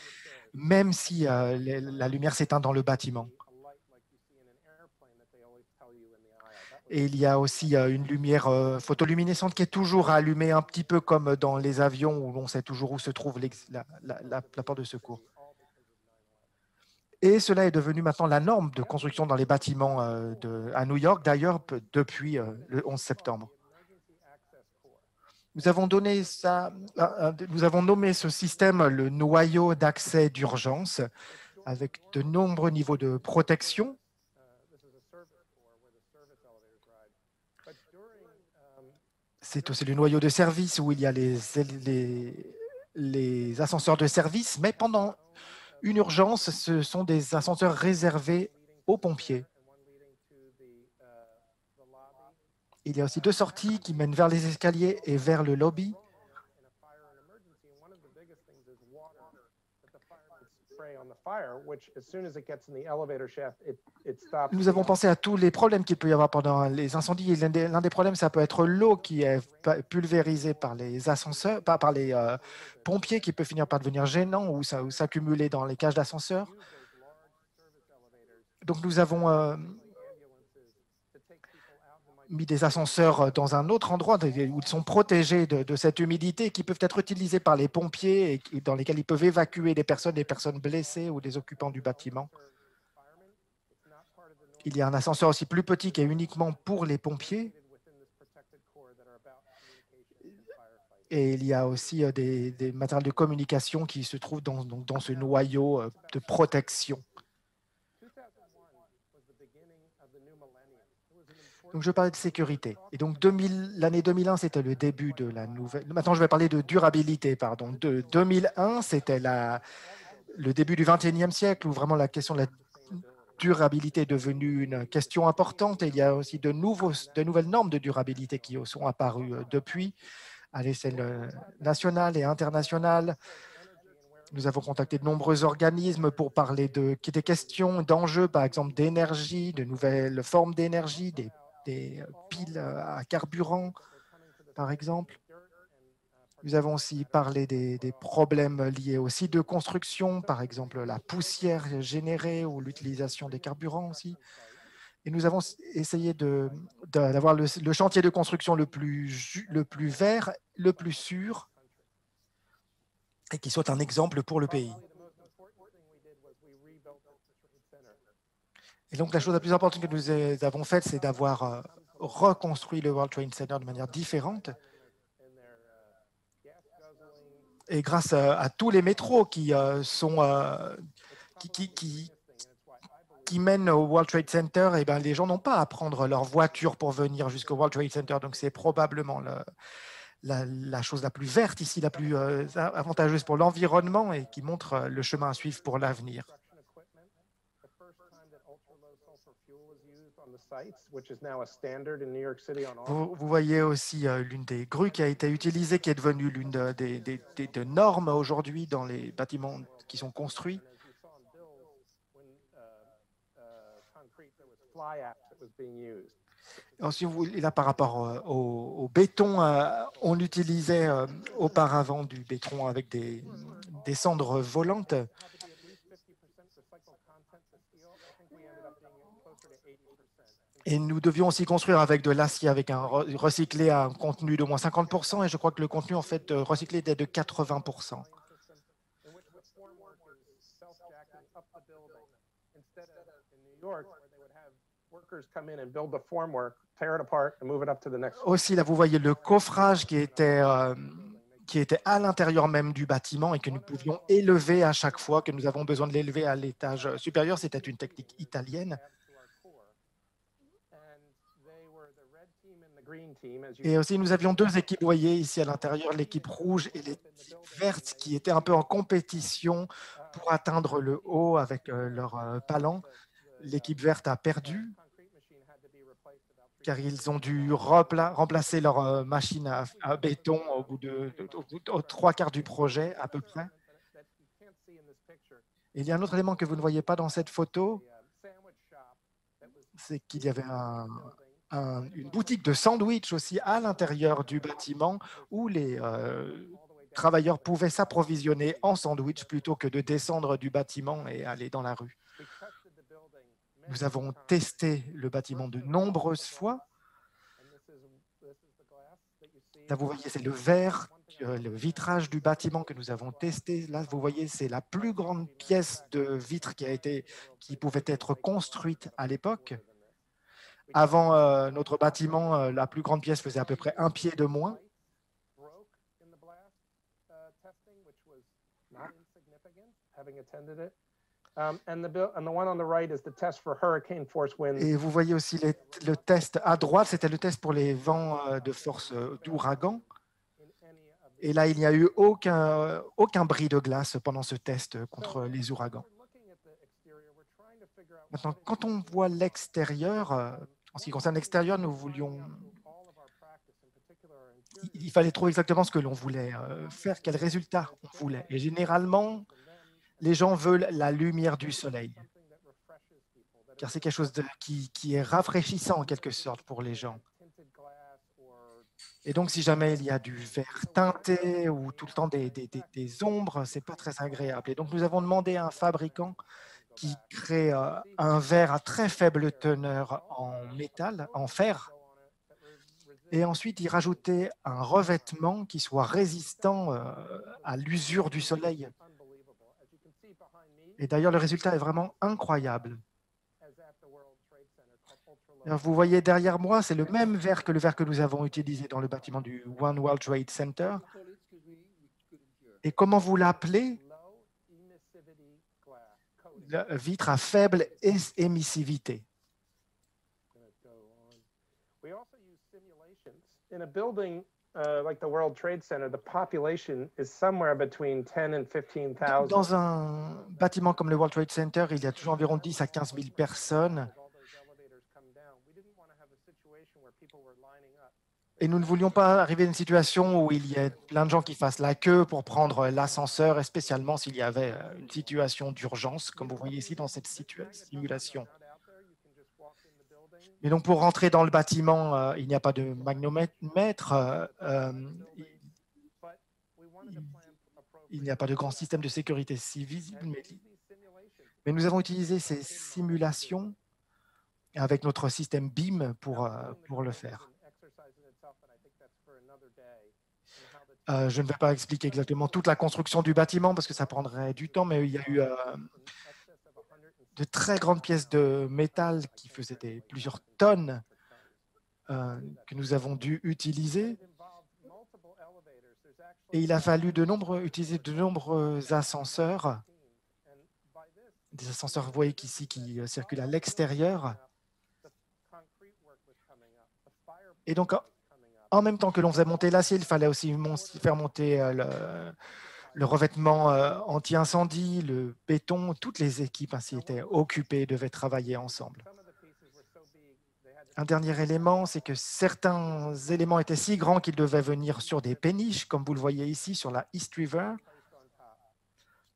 même si la lumière s'éteint dans le bâtiment. Et il y a aussi une lumière photoluminescente qui est toujours allumée, un petit peu comme dans les avions où on sait toujours où se trouve la porte de secours. Et cela est devenu maintenant la norme de construction dans les bâtiments à New York, d'ailleurs, depuis le 11 septembre. Nous avons nommé ce système le noyau d'accès d'urgence avec de nombreux niveaux de protection. C'est aussi le noyau de service où il y a les ascenseurs de service, mais pendant une urgence, ce sont des ascenseurs réservés aux pompiers. Il y a aussi deux sorties qui mènent vers les escaliers et vers le lobby. Nous avons pensé à tous les problèmes qu'il peut y avoir pendant les incendies. L'un des problèmes, ça peut être l'eau qui est pulvérisée par les ascenseurs, par les pompiers, qui peut finir par devenir gênant ou s'accumuler dans les cages d'ascenseurs. Donc nous avons mis des ascenseurs dans un autre endroit où ils sont protégés de cette humidité qui peuvent être utilisés par les pompiers et dans lesquels ils peuvent évacuer des personnes blessées ou des occupants du bâtiment. Il y a un ascenseur aussi plus petit qui est uniquement pour les pompiers. Et il y a aussi des matériels de communication qui se trouvent dans ce noyau de protection. Donc, je parlais de sécurité. Et donc, l'année 2001, c'était le début de la nouvelle... Maintenant, je vais parler de durabilité, pardon. De 2001, c'était le début du XXIe siècle où vraiment la question de la durabilité est devenue une question importante. Et il y a aussi de nouvelles normes de durabilité qui sont apparues depuis à l'échelle nationale et internationale. Nous avons contacté de nombreux organismes pour parler des questions, d'enjeux, par exemple d'énergie, de nouvelles formes d'énergie, des piles à carburant, par exemple. Nous avons aussi parlé des problèmes liés aux sites de construction, par exemple la poussière générée ou l'utilisation des carburants aussi. Et nous avons essayé d'avoir le chantier de construction le plus vert, le plus sûr, et qui soit un exemple pour le pays. Et donc, la chose la plus importante que nous avons faite, c'est d'avoir reconstruit le World Trade Center de manière différente. Et grâce à tous les métros qui mènent au World Trade Center, eh ben, les gens n'ont pas à prendre leur voiture pour venir jusqu'au World Trade Center. Donc, c'est probablement la chose la plus verte ici, la plus avantageuse pour l'environnement et qui montre le chemin à suivre pour l'avenir. Vous voyez aussi l'une des grues qui a été utilisée, qui est devenue l'une des normes aujourd'hui dans les bâtiments qui sont construits. Ensuite, là, par rapport au béton, on utilisait auparavant du béton avec des cendres volantes. Et nous devions aussi construire avec de l'acier, avec un recyclé à un contenu d'au moins 50%, et je crois que le contenu en fait recyclé était de 80%. Aussi, là, vous voyez le coffrage qui était à l'intérieur même du bâtiment et que nous pouvions élever à chaque fois que nous avons besoin de l'élever à l'étage supérieur. C'était une technique italienne. Et aussi, nous avions deux équipes, vous voyez ici à l'intérieur, l'équipe rouge et l'équipe verte qui étaient un peu en compétition pour atteindre le haut avec leurs palans. L'équipe verte a perdu car ils ont dû remplacer leur machine à béton au bout aux trois quarts du projet à peu près. Et il y a un autre élément que vous ne voyez pas dans cette photo, c'est qu'il y avait une boutique de sandwich aussi à l'intérieur du bâtiment où les travailleurs pouvaient s'approvisionner en sandwich plutôt que de descendre du bâtiment et aller dans la rue. Nous avons testé le bâtiment de nombreuses fois. Là, vous voyez, c'est le verre, le vitrage du bâtiment que nous avons testé. Là, vous voyez, c'est la plus grande pièce de vitre qui pouvait être construite à l'époque. Avant notre bâtiment, la plus grande pièce faisait à peu près 1 pied de moins. Et vous voyez aussi le test à droite, c'était le test pour les vents de force d'ouragan. Et là, il n'y a eu aucun bris de glace pendant ce test contre les ouragans. Maintenant, quand on voit l'extérieur, en ce qui concerne l'extérieur, il fallait trouver exactement ce que l'on voulait faire, quel résultat on voulait. Et généralement, les gens veulent la lumière du soleil, car c'est quelque chose qui est rafraîchissant en quelque sorte pour les gens. Et donc, si jamais il y a du vert teinté ou tout le temps des ombres, ce n'est pas très agréable. Et donc, nous avons demandé à un fabricant qui crée un verre à très faible teneur en métal, en fer, et ensuite il rajoutait un revêtement qui soit résistant à l'usure du soleil. Et d'ailleurs, le résultat est vraiment incroyable. Alors, vous voyez derrière moi, c'est le même verre que le verre que nous avons utilisé dans le bâtiment du One World Trade Center. Et comment vous l'appelez? Vitre à faible émissivité. Dans un bâtiment comme le World Trade Center, il y a toujours environ 10 à 15 000 personnes. Et nous ne voulions pas arriver à une situation où il y ait plein de gens qui fassent la queue pour prendre l'ascenseur, et spécialement s'il y avait une situation d'urgence, comme vous voyez ici dans cette simulation. Et donc, pour rentrer dans le bâtiment, il n'y a pas de magnomètre, il n'y a pas de grand système de sécurité visible, mais nous avons utilisé ces simulations avec notre système BIM pour le faire. Je ne vais pas expliquer exactement toute la construction du bâtiment parce que ça prendrait du temps, mais il y a eu de très grandes pièces de métal qui faisaient plusieurs tonnes que nous avons dû utiliser. Et il a fallu utiliser de nombreux ascenseurs, des ascenseurs, vous voyez qu'ici, qui circulent à l'extérieur. Et donc, en même temps que l'on faisait monter l'acier, il fallait aussi faire monter le revêtement anti-incendie, le béton. Toutes les équipes ainsi étaient occupées, devaient travailler ensemble. Un dernier élément, c'est que certains éléments étaient si grands qu'ils devaient venir sur des péniches, comme vous le voyez ici sur la East River.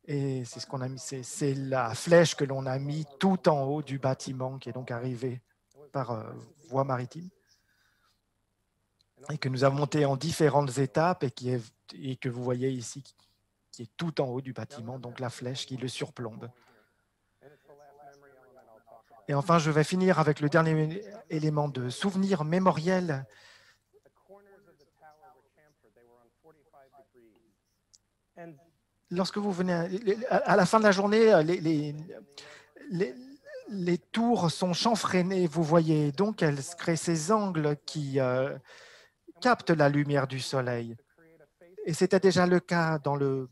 Et c'est ce qu'on a mis, c'est la flèche que l'on a mis tout en haut du bâtiment qui est donc arrivé par voie maritime et que nous avons monté en différentes étapes et que vous voyez ici qui est tout en haut du bâtiment, donc la flèche qui le surplombe. Et enfin, je vais finir avec le dernier élément de souvenir mémoriel. Lorsque vous venez, à la fin de la journée, les tours sont chanfreinées, vous voyez, donc elles créent ces angles qui captent la lumière du soleil. Et c'était déjà le cas dans le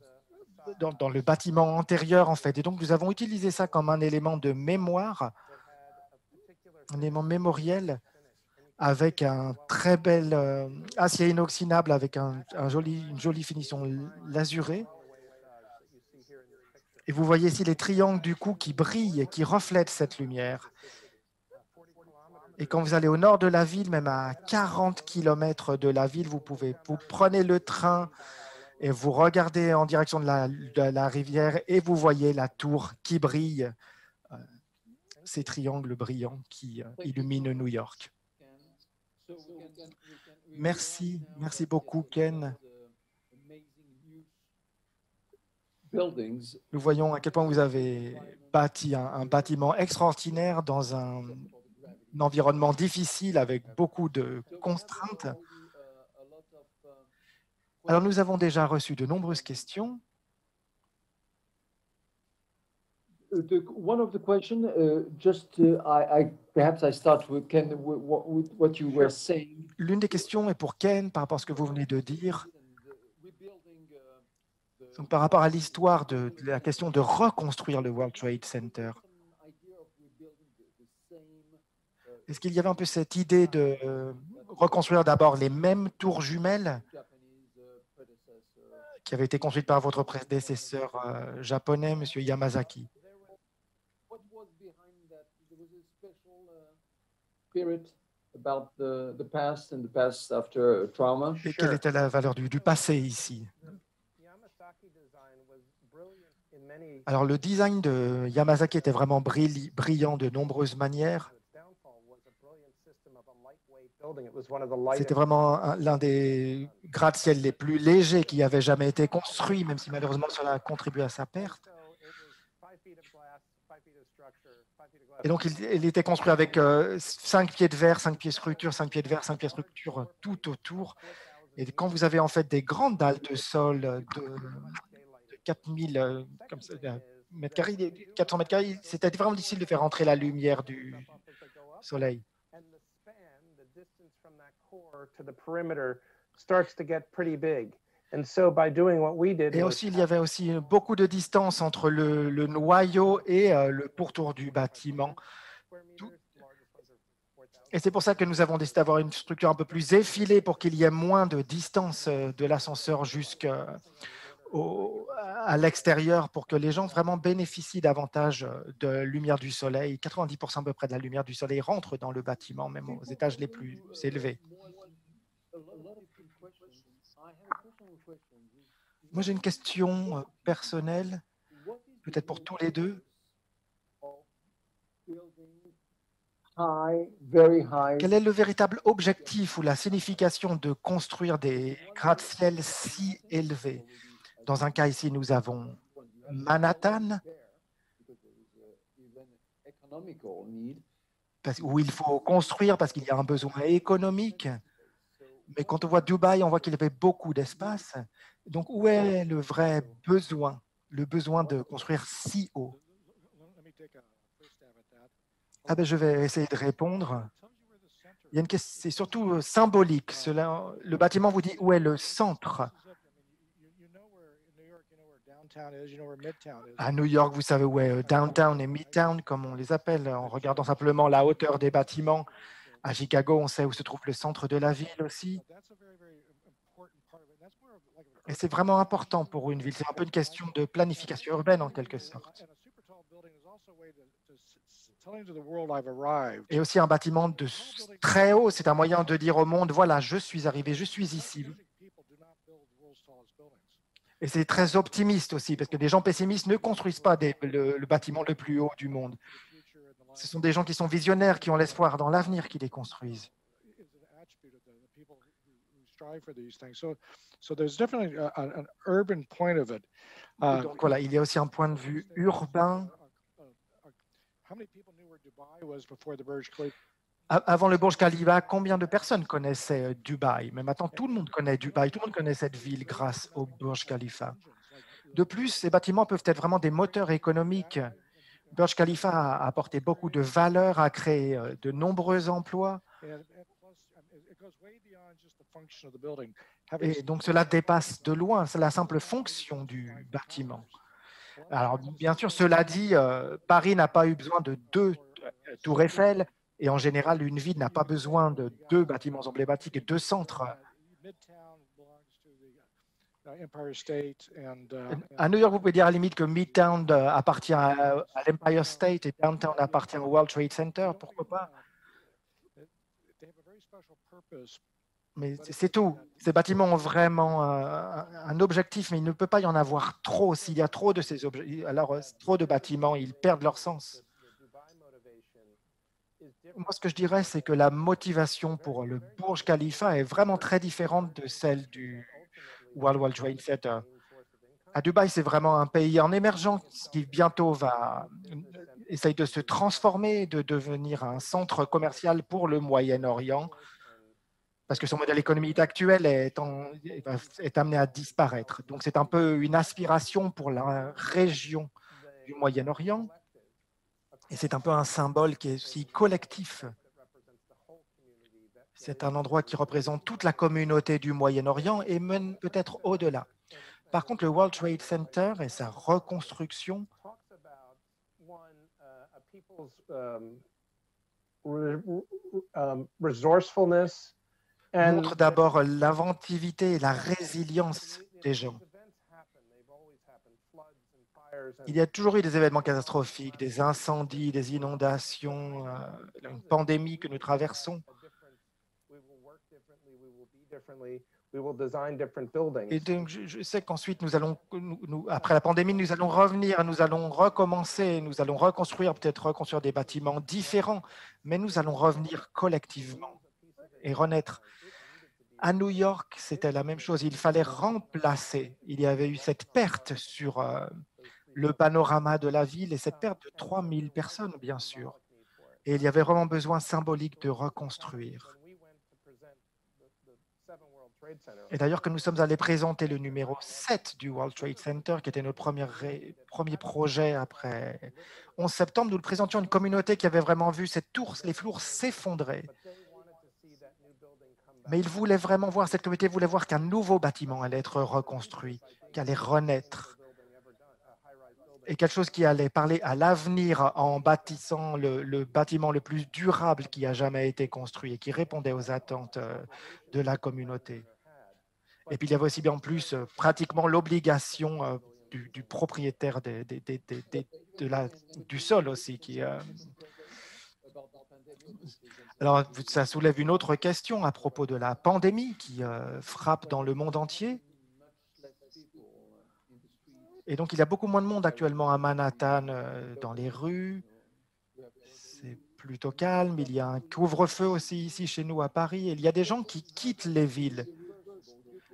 bâtiment antérieur, en fait. Et donc, nous avons utilisé ça comme un élément de mémoire, un élément mémoriel, avec un très bel acier inoxydable, avec une jolie finition lasurée. Et vous voyez ici les triangles du coup qui brillent et qui reflètent cette lumière. Et quand vous allez au nord de la ville, même à 40 km de la ville, vous prenez le train et vous regardez en direction de la rivière et vous voyez la tour qui brille, ces triangles brillants qui illuminent New York. Merci beaucoup Ken. Nous voyons à quel point vous avez bâti un bâtiment extraordinaire dans un environnement difficile avec beaucoup de contraintes. Alors, nous avons déjà reçu de nombreuses questions. One of the questions, perhaps I start with Ken, with what you were saying. L'une des questions est pour Ken par rapport à ce que vous venez de dire. Donc, par rapport à l'histoire de la question de reconstruire le World Trade Center. Est-ce qu'il y avait un peu cette idée de reconstruire d'abord les mêmes tours jumelles qui avaient été construites par votre prédécesseur japonais, M. Yamazaki? Et quelle était la valeur du passé ici? Alors, le design de Yamazaki était vraiment brillant de nombreuses manières. C'était vraiment l'un des gratte-ciel les plus légers qui avait jamais été construit, même si malheureusement cela a contribué à sa perte. Et donc, il était construit avec 5 pieds de verre, 5 pieds structure, 5 pieds de verre, 5 pieds structure tout autour. Et quand vous avez en fait des grandes dalles de sol de 4000 mètres carrés, 400 mètres carrés, c'était vraiment difficile de faire entrer la lumière du soleil. Et aussi, il y avait aussi beaucoup de distance entre le noyau et le pourtour du bâtiment. Et c'est pour ça que nous avons décidé d'avoir une structure un peu plus effilée pour qu'il y ait moins de distance de l'ascenseur jusqu'à l'extérieur pour que les gens vraiment bénéficient davantage de lumière du soleil. 90% à peu près de la lumière du soleil rentre dans le bâtiment, même aux étages les plus élevés. Moi, j'ai une question personnelle, peut-être pour tous les deux. Quel est le véritable objectif ou la signification de construire des gratte-ciel si élevés? Dans un cas ici, nous avons Manhattan, où il faut construire parce qu'il y a un besoin économique. Mais quand on voit Dubaï, on voit qu'il y avait beaucoup d'espace. Donc, où est le vrai besoin, de construire si haut? Je vais essayer de répondre. Il y a une question, c'est surtout symbolique. Le bâtiment vous dit où est le centre. À New York, vous savez où est downtown et midtown, comme on les appelle, en regardant simplement la hauteur des bâtiments. À Chicago, on sait où se trouve le centre de la ville aussi. Et c'est vraiment important pour une ville. C'est un peu une question de planification urbaine en quelque sorte. Et aussi un bâtiment de très haut, c'est un moyen de dire au monde, voilà, je suis arrivé, je suis ici. Et c'est très optimiste aussi, parce que des gens pessimistes ne construisent pas le bâtiment le plus haut du monde. Ce sont des gens qui sont visionnaires, qui ont l'espoir dans l'avenir, qui les construisent. Donc voilà, il y a aussi un point de vue urbain. Avant le Burj Khalifa, combien de personnes connaissaient Dubaï? Mais maintenant, tout le monde connaît Dubaï, tout le monde connaît cette ville grâce au Burj Khalifa. De plus, ces bâtiments peuvent être vraiment des moteurs économiques. Burj Khalifa a apporté beaucoup de valeur, a créé de nombreux emplois. Et donc, cela dépasse de loin, c'est la simple fonction du bâtiment. Alors, bien sûr, cela dit, Paris n'a pas eu besoin de 2 tours Eiffel, et en général, une ville n'a pas besoin de 2 bâtiments emblématiques et 2 centres. À New York, vous pouvez dire à la limite que Midtown appartient à l'Empire State et Downtown appartient au World Trade Center, pourquoi pas? Mais c'est tout. Ces bâtiments ont vraiment un objectif, mais il ne peut pas y en avoir trop. S'il y a trop de ces objets, alors trop de bâtiments, ils perdent leur sens. Moi, ce que je dirais, c'est que la motivation pour le Burj Khalifa est vraiment très différente de celle du World Trade Center. À Dubaï, c'est vraiment un pays en émergence qui bientôt essaye de se transformer, de devenir un centre commercial pour le Moyen-Orient, parce que son modèle économique actuel est amené à disparaître. Donc, c'est un peu une aspiration pour la région du Moyen-Orient, et c'est un peu un symbole qui est aussi collectif. C'est un endroit qui représente toute la communauté du Moyen-Orient et même peut-être au-delà. Par contre, le World Trade Center et sa reconstruction montrent d'abord l'inventivité et la résilience des gens. Il y a toujours eu des événements catastrophiques, des incendies, des inondations, une pandémie que nous traversons. Et donc, je sais qu'ensuite, après la pandémie, nous allons revenir, nous allons recommencer, nous allons peut-être reconstruire des bâtiments différents, mais nous allons revenir collectivement et renaître. À New York, c'était la même chose. Il fallait remplacer. Il y avait eu cette perte sur le panorama de la ville et cette perte de 3000 personnes, bien sûr. Et il y avait vraiment besoin symbolique de reconstruire. Et d'ailleurs, que nous sommes allés présenter le numéro 7 du World Trade Center, qui était notre premier projet après 11 septembre, nous le présentions à une communauté qui avait vraiment vu les flours s'effondrer. Mais ils voulaient vraiment voir, cette communauté voulait voir qu'un nouveau bâtiment allait être reconstruit, qui allait renaître. Et quelque chose qui allait parler à l'avenir en bâtissant le bâtiment le plus durable qui a jamais été construit et qui répondait aux attentes de la communauté. Et puis, il y avait aussi bien en plus pratiquement l'obligation du propriétaire du sol aussi. Alors, ça soulève une autre question à propos de la pandémie qui frappe dans le monde entier. Et donc, il y a beaucoup moins de monde actuellement à Manhattan, dans les rues. C'est plutôt calme. Il y a un couvre-feu aussi ici chez nous à Paris. Et il y a des gens qui quittent les villes.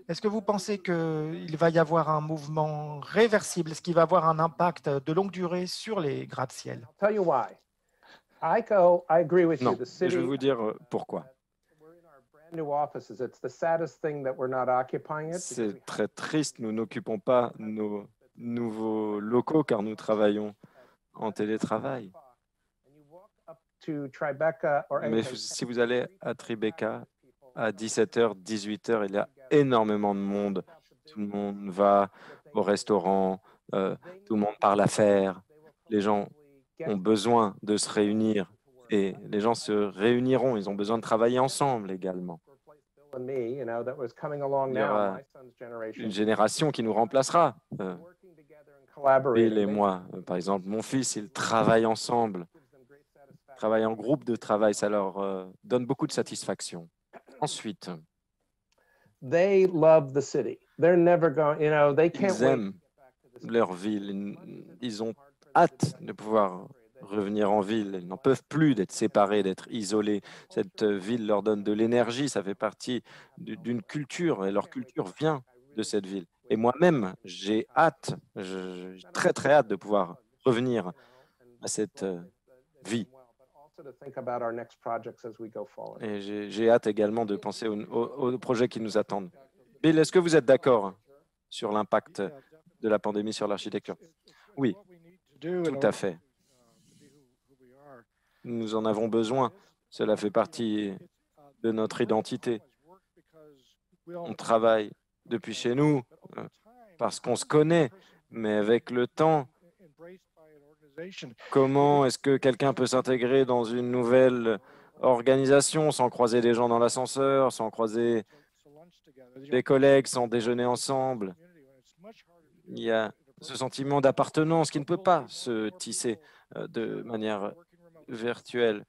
Est-ce que vous pensez qu'il va y avoir un mouvement réversible? Est-ce qu'il va avoir un impact de longue durée sur les gratte-ciel? Non, et je vais vous dire pourquoi. C'est très triste, nous n'occupons pas nos nouveaux locaux car nous travaillons en télétravail. to Tribeca or Mais anything, si vous allez à Tribeca, à 17h, 18h, il y a énormément de monde. Tout le monde va au restaurant, tout le monde parle affaires. Les gens ont besoin de se réunir et les gens se réuniront. Ils ont besoin de travailler ensemble également. and me, you know, that was coming along Il y now, aura my son's une generation, génération qui nous remplacera. working together and collaborating. Bill et moi, par exemple, mon fils, ils travaillent ensemble, travaillent en groupe de travail. Ça leur donne beaucoup de satisfaction. Ensuite, They love the city. They're never going, you know, they can't ils wait. aiment leur ville. Ils ont hâte de pouvoir revenir en ville. Ils n'en peuvent plus d'être séparés, d'être isolés. Cette ville leur donne de l'énergie. Ça fait partie d'une culture et leur culture vient de cette ville. Et moi-même, j'ai hâte, j'ai très très hâte de pouvoir revenir à cette vie. Et j'ai hâte également de penser aux projets qui nous attendent. Bill, est-ce que vous êtes d'accord sur l'impact de la pandémie sur l'architecture? Oui, tout à fait. Nous en avons besoin. Cela fait partie de notre identité. On travaille depuis chez nous parce qu'on se connaît, mais avec le temps, comment est-ce que quelqu'un peut s'intégrer dans une nouvelle organisation sans croiser des gens dans l'ascenseur, sans croiser des collègues, sans déjeuner ensemble? Il y a ce sentiment d'appartenance qui ne peut pas se tisser de manière virtuelle.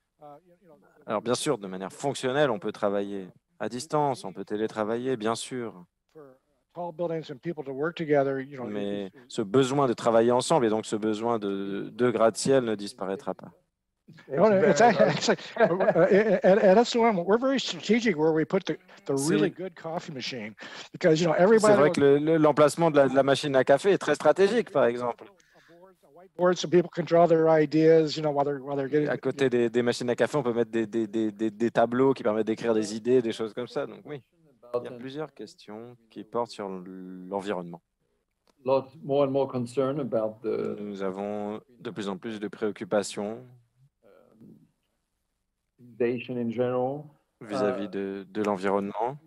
Alors bien sûr, de manière fonctionnelle, on peut travailler à distance, on peut télétravailler, bien sûr. Mais ce besoin de travailler ensemble et donc ce besoin de deux gratte-ciel ne disparaîtra pas. It's actually, at SOM, we're very strategic where we put the really good coffee machine because, you know, C'est everybody. vrai que l'emplacement de la machine à café est très stratégique, par exemple. Board so people can draw their ideas, you know, while they're getting. À côté des machines à café, on peut mettre des tableaux qui permettent d'écrire des idées, des choses comme ça. Donc oui, il y a plusieurs questions qui portent sur l'environnement. More and more concern about Nous avons de plus en plus de préoccupations in general. vis-à-vis de l'environnement.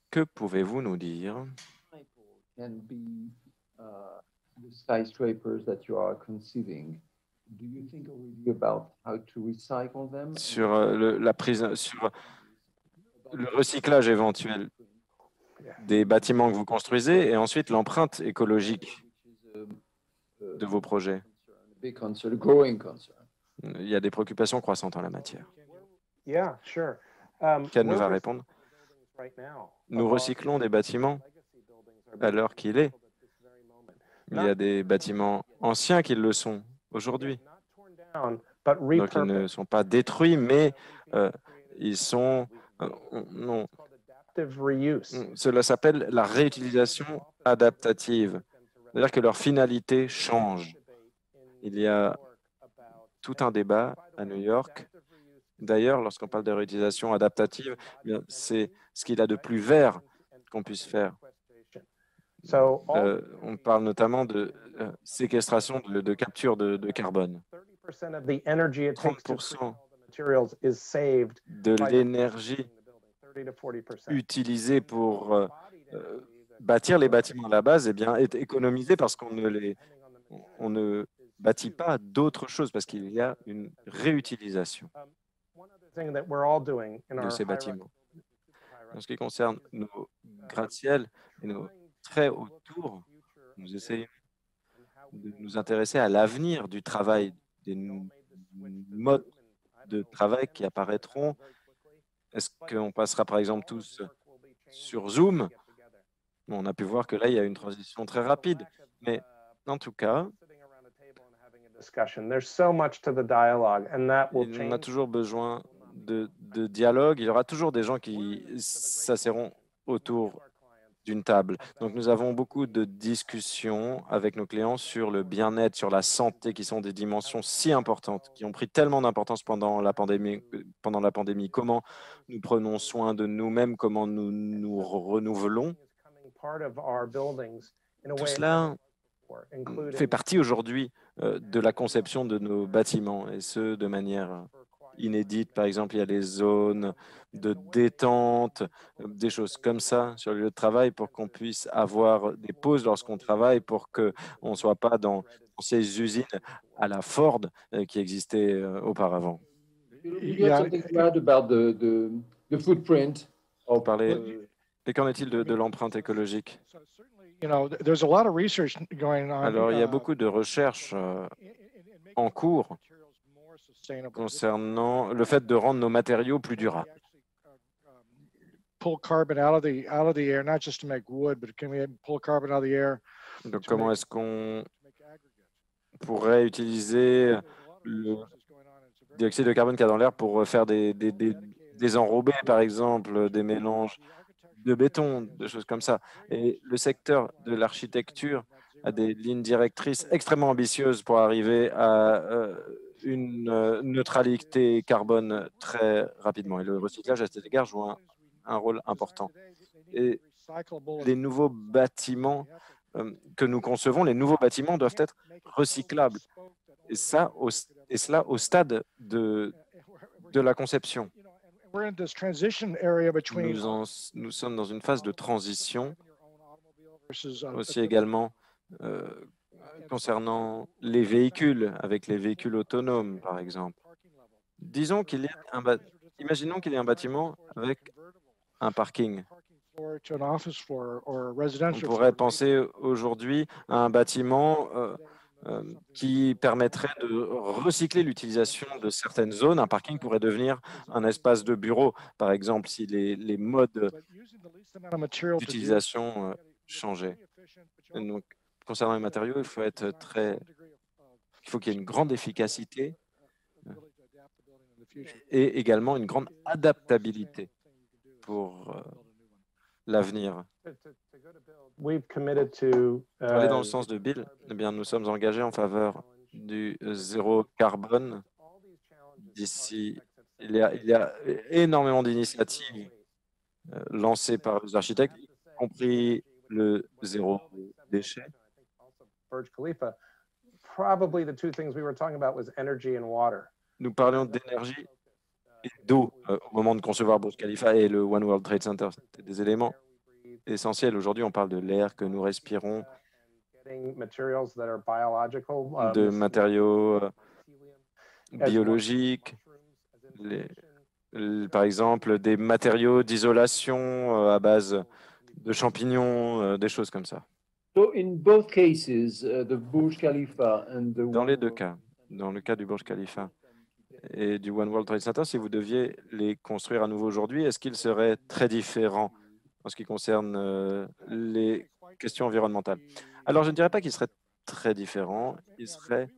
Que pouvez-vous nous dire Can be the skyscrapers that you are conceiving. Do you think already about how to recycle them? sur sur le recyclage éventuel des bâtiments que vous construisez et ensuite l'empreinte écologique de vos projets? Big concern, growing concern. Il y a des préoccupations croissantes en la matière. Yeah, sure. Ken nous va répondre. Nous recyclons des bâtiments à l'heure qu'il est. Il y a des bâtiments anciens qui le sont aujourd'hui. Donc ils ne sont pas détruits, mais ils sont... non. Cela s'appelle la réutilisation adaptative. C'est-à-dire que leur finalité change. Il y a tout un débat à New York. D'ailleurs, lorsqu'on parle de réutilisation adaptative, c'est ce qu'il y a de plus vert qu'on puisse faire. On parle notamment de séquestration, de capture de carbone. 30% de l'énergie utilisée pour bâtir les bâtiments à la base est économisée parce qu'on ne bâtit pas d'autres choses, parce qu'il y a une réutilisation de ces bâtiments. En ce qui concerne nos gratte-ciel et nos traits autour, nous essayons de nous intéresser à l'avenir du travail, des modes de travail qui apparaîtront. Est-ce qu'on passera par exemple tous sur Zoom? On a pu voir que là, il y a une transition très rapide. Mais en tout cas, on a toujours besoin de dialogue. Il y aura toujours des gens qui s'asserront autour d'une table. Donc, nous avons beaucoup de discussions avec nos clients sur le bien-être, sur la santé, qui sont des dimensions si importantes, qui ont pris tellement d'importance pendant la pandémie. Comment nous prenons soin de nous-mêmes, comment nous nous renouvelons. Tout cela fait partie aujourd'hui de la conception de nos bâtiments, et ce, de manière inédite. Par exemple, il y a les zones de détente, des choses comme ça sur le lieu de travail pour qu'on puisse avoir des pauses lorsqu'on travaille, pour qu'on ne soit pas dans ces usines à la Ford qui existaient auparavant. Do you have something to add about the footprint Vous of parlez, et qu'en est-il de l'empreinte écologique? You know, there's a lot of research going on. Alors, il y a beaucoup de recherches en cours more sustainable. concernant le fait de rendre nos matériaux plus durables. Pull carbon out of the air, not just to make wood, but can we pull carbon out of the air? Donc, comment est-ce qu'on pourrait utiliser le dioxyde de carbone qu'il y a dans l'air pour faire des enrobés, par exemple, des mélanges de béton, des choses comme ça. Et le secteur de l'architecture a des lignes directrices extrêmement ambitieuses pour arriver à une neutralité carbone très rapidement. Et le recyclage, à cet égard, joue un rôle important. Et les nouveaux bâtiments que nous concevons, les nouveaux bâtiments doivent être recyclables. Et cela au stade de la conception. Nous sommes dans une phase de transition, aussi également concernant les véhicules, avec les véhicules autonomes, par exemple. Imaginons qu'il y ait un bâtiment avec un parking. On pourrait penser aujourd'hui à un bâtiment qui permettrait de recycler l'utilisation de certaines zones. Un parking pourrait devenir un espace de bureau, par exemple, si les modes d'utilisation changeaient. Donc, concernant les matériaux, il faut qu'il y ait une grande efficacité et également une grande adaptabilité pour l'avenir. Pour aller dans le sens de Bill, eh bien, nous sommes engagés en faveur du zéro carbone d'ici. Il y a énormément d'initiatives lancées par les architectes, y compris le zéro déchet. Nous parlions d'énergie et d'eau au moment de concevoir Burj Khalifa et le One World Trade Center. C'était des éléments essentiels. Aujourd'hui, on parle de l'air que nous respirons, de matériaux biologiques, par exemple des matériaux d'isolation à base de champignons, des choses comme ça. So in both cases, the Burj Khalifa and the Dans les deux cas, dans le cas du Burj Khalifa et du One World Trade Center, si vous deviez les construire à nouveau aujourd'hui, est-ce qu'ils seraient très différents en ce qui concerne les questions environnementales? Alors, je ne dirais pas qu'ils seraient très différents, ils seraient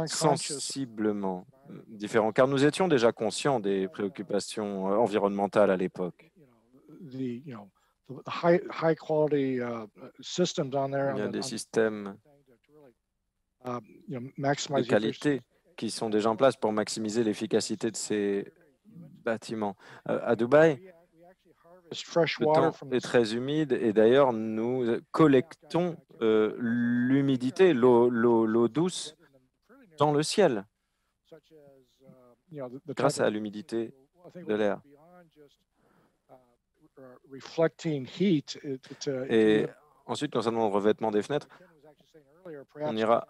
sensiblement différents, car nous étions déjà conscients des préoccupations environnementales à l'époque. Il y a des systèmes de qualité qui sont déjà en place pour maximiser l'efficacité de ces bâtiments. À Dubaï, le temps est très humide et d'ailleurs, nous collectons l'humidité, l'eau douce dans le ciel grâce à l'humidité de l'air. Et ensuite, concernant le revêtement des fenêtres, on ira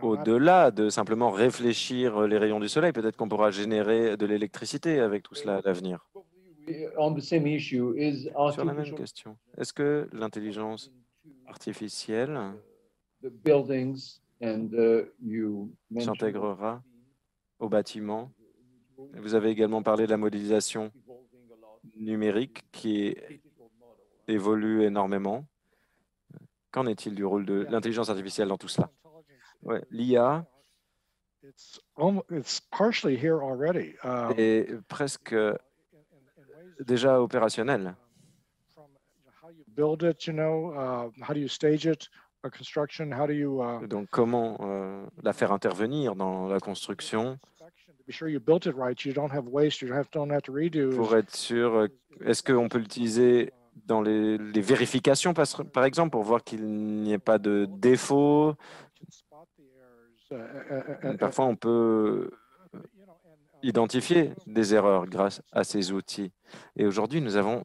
au-delà de simplement réfléchir les rayons du soleil. Peut-être qu'on pourra générer de l'électricité avec tout cela à l'avenir. Sur la même question, est-ce que l'intelligence artificielle s'intégrera aux bâtiments? Vous avez également parlé de la modélisation numérique qui évolue énormément. Qu'en est-il du rôle de l'intelligence artificielle dans tout cela? Ouais, l'IA est presque déjà opérationnelle. Donc, comment la faire intervenir dans la construction pour être sûr, est-ce qu'on peut l'utiliser dans les vérifications, par exemple, pour voir qu'il n'y ait pas de défaut. Parfois, on peut identifier des erreurs grâce à ces outils. Et aujourd'hui, nous avons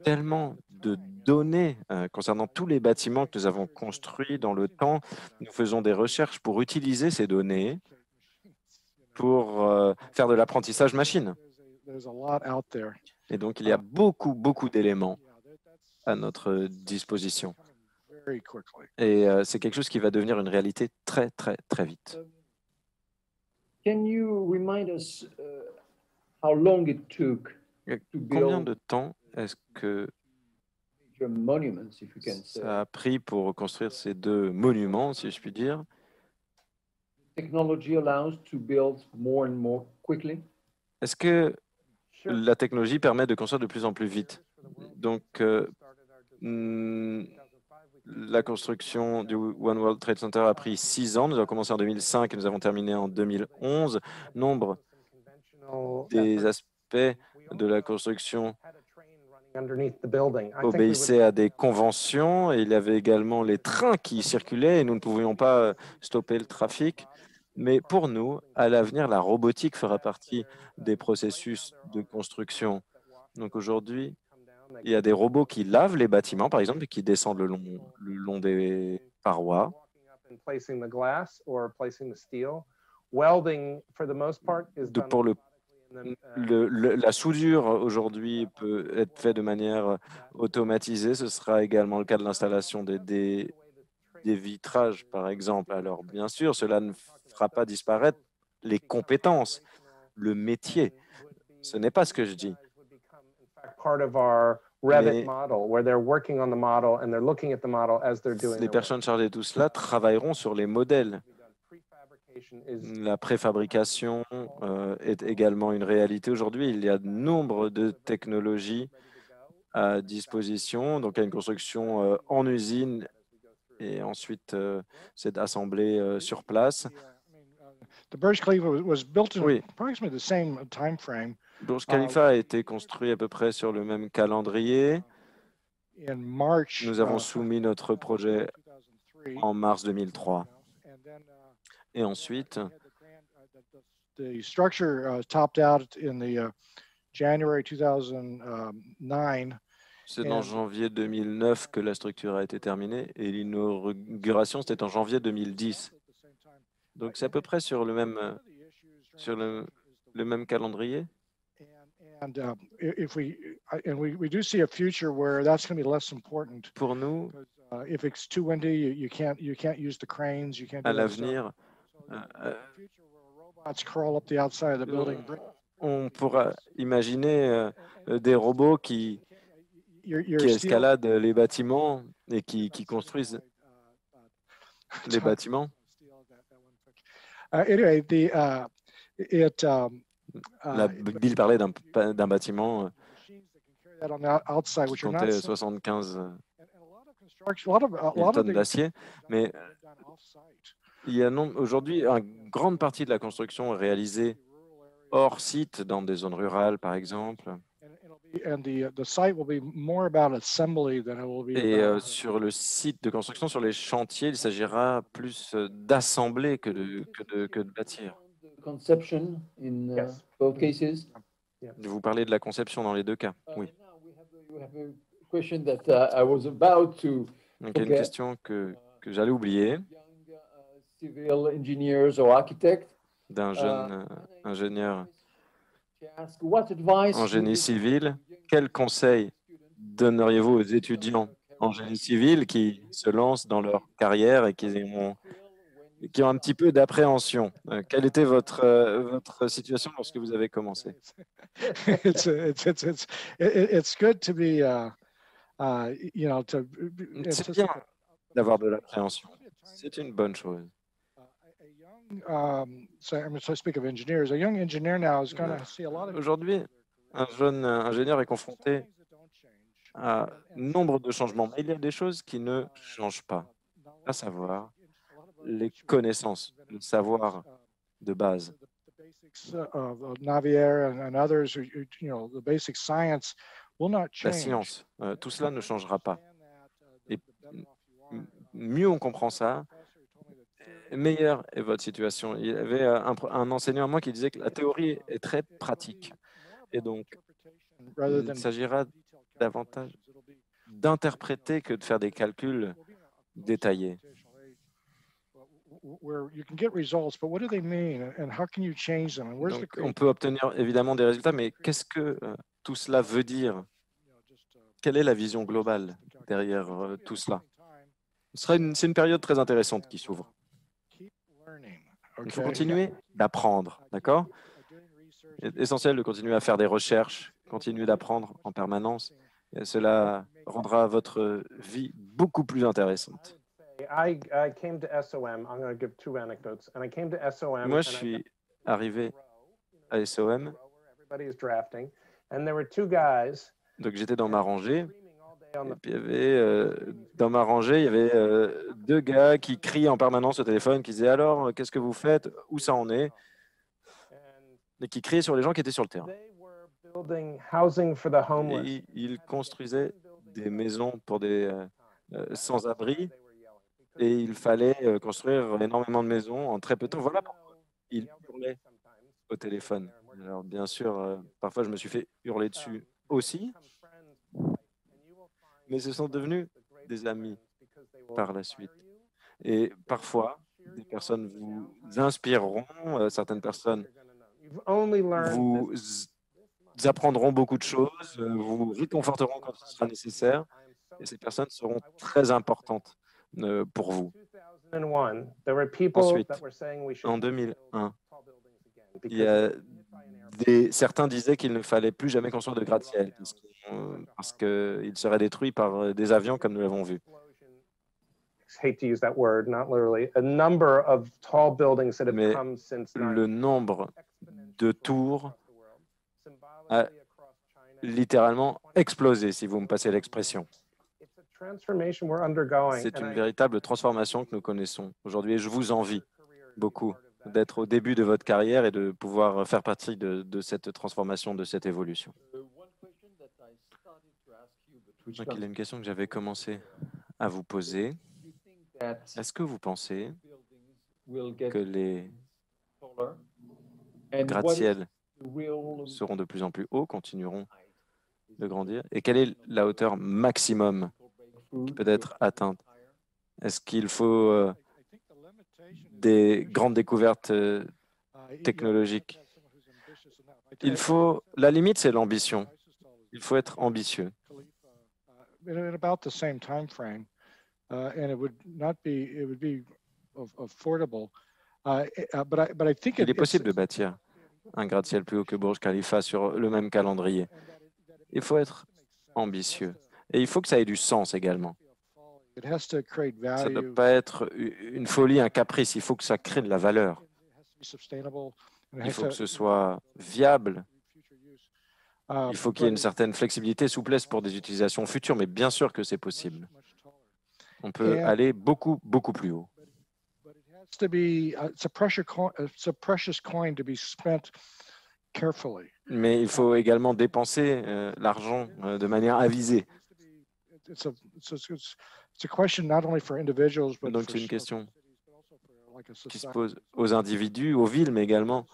tellement de données concernant tous les bâtiments que nous avons construits dans le temps. Nous faisons des recherches pour utiliser ces données pour faire de l'apprentissage machine. Et donc, il y a beaucoup d'éléments à notre disposition. Et c'est quelque chose qui va devenir une réalité très vite. Can you remind us how long it took to Combien build de temps est-ce que your monuments, if you can say? ça a pris pour construire ces deux monuments, si je puis dire? Technology allows to build more and more quickly. Est-ce que la technologie permet de construire de plus en plus vite? Donc, la construction du One World Trade Center a pris 6 ans. Nous avons commencé en 2005 et nous avons terminé en 2011. Nombre des aspects de la construction obéissaient à des conventions et il y avait également les trains qui circulaient et nous ne pouvions pas stopper le trafic. Mais pour nous, à l'avenir, la robotique fera partie des processus de construction. Donc aujourd'hui, il y a des robots qui lavent les bâtiments, par exemple, et qui descendent le long des parois. Pour la soudure, aujourd'hui, peut être faite de manière automatisée. Ce sera également le cas de l'installation des vitrages, par exemple. Alors, bien sûr, cela ne fera pas disparaître les compétences, le métier. Ce n'est pas ce que je dis. Les personnes chargées de tout cela travailleront sur les modèles. La préfabrication est également une réalité aujourd'hui. Il y a nombre de technologies à disposition. Donc, il y a une construction en usine et ensuite c'est assemblé sur place. Oui. Burj Khalifa a été construit à peu près sur le même calendrier. Nous avons soumis notre projet en mars 2003. Et ensuite, c'est en janvier 2009 que la structure a été terminée et l'inauguration, c'était en janvier 2010. Donc, c'est à peu près sur le même calendrier. Pour nous, à l'avenir, on pourra imaginer des robots qui escaladent les bâtiments et qui construisent les bâtiments. Bill parlait d'un bâtiment qui comptait 75 tonnes d'acier, mais il y a aujourd'hui une grande partie de la construction est réalisée hors site, dans des zones rurales, par exemple. Et sur le site de construction, sur les chantiers, il s'agira plus d'assembler que de bâtir. Vous parlez de la conception dans les deux cas, oui. Donc, il y a une question que j'allais oublier d'un jeune ingénieur en génie civil. Quel conseil donneriez-vous aux étudiants en génie civil qui se lancent dans leur carrière et qui ont un petit peu d'appréhension? Quelle était votre situation lorsque vous avez commencé? C'est bien d'avoir de l'appréhension. C'est une bonne chose. Aujourd'hui, un jeune ingénieur est confronté à nombre de changements, mais il y a des choses qui ne changent pas, à savoir les connaissances, le savoir de base. will not la change. science, tout cela ne changera pas. Et mieux on comprend ça, meilleure est votre situation. Il y avait un enseignant à moi qui disait que la théorie est très pratique. Et donc, il s'agira davantage d'interpréter que de faire des calculs détaillés. Where you can get results, but what do they mean and how can you change them? And where's the Donc, on peut obtenir évidemment des résultats, mais qu'est-ce que tout cela veut dire? Quelle est la vision globale derrière tout cela? C'est une période très intéressante qui s'ouvre. keep learning? Il faut Okay. continuer d'apprendre, d'accord? Il est essentiel de continuer à faire des recherches, continuer d'apprendre en permanence. Et cela rendra votre vie beaucoup plus intéressante. I came to SOM. I'm going to give two anecdotes. And I came to SOM. Moi, je suis arrivé à SOM, Everybody is drafting. And there were two guys. donc j'étais dans ma rangée. Screaming all day on Et the puis dans ma rangée, il y avait deux gars qui crient en permanence au téléphone, qui disaient alors, qu'est-ce que vous faites? Où ça en est? and Et qui criaient sur les gens qui étaient sur le terrain. they were building housing for the homeless. Et ils construisaient des maisons pour des sans-abri. Et il fallait construire énormément de maisons en très peu de temps. Voilà pourquoi ils hurlaient au téléphone. Alors bien sûr, parfois je me suis fait hurler dessus aussi, mais ce sont devenus des amis par la suite. Et parfois, des personnes vous inspireront, certaines personnes vous apprendront beaucoup de choses, vous réconforteront quand ce sera nécessaire, et ces personnes seront très importantes pour vous. Ensuite, en 2001, certains disaient qu'il ne fallait plus jamais construire de gratte-ciel parce qu'il serait détruit par des avions comme nous l'avons vu. Hate to use that word, not literally, a number of tall buildings that have Mais come since le nombre de tours a littéralement explosé, si vous me passez l'expression. C'est une véritable transformation que nous connaissons aujourd'hui et je vous envie beaucoup d'être au début de votre carrière et de pouvoir faire partie de cette transformation, de cette évolution. Donc, il y a une question que j'avais commencé à vous poser. Est-ce que vous pensez que les gratte-ciels seront de plus en plus hauts, continueront de grandir? Et quelle est la hauteur maximum qui peut être atteinte? Est-ce qu'il faut des grandes découvertes technologiques? La limite, c'est l'ambition. Il faut être ambitieux. In about the same time frame, and it would be affordable. But I think Il est possible de bâtir un gratte-ciel plus haut que Burj Khalifa sur le même calendrier. Il faut être ambitieux. Et il faut que ça ait du sens également. Ça ne doit pas être une folie, un caprice. Il faut que ça crée de la valeur. Il faut que ce soit viable. Il faut qu'il y ait une certaine flexibilité, souplesse pour des utilisations futures, mais bien sûr que c'est possible. On peut aller beaucoup, beaucoup plus haut. Mais il faut également dépenser l'argent de manière avisée. Donc c'est une question qui se pose aux individus, aux villes, mais également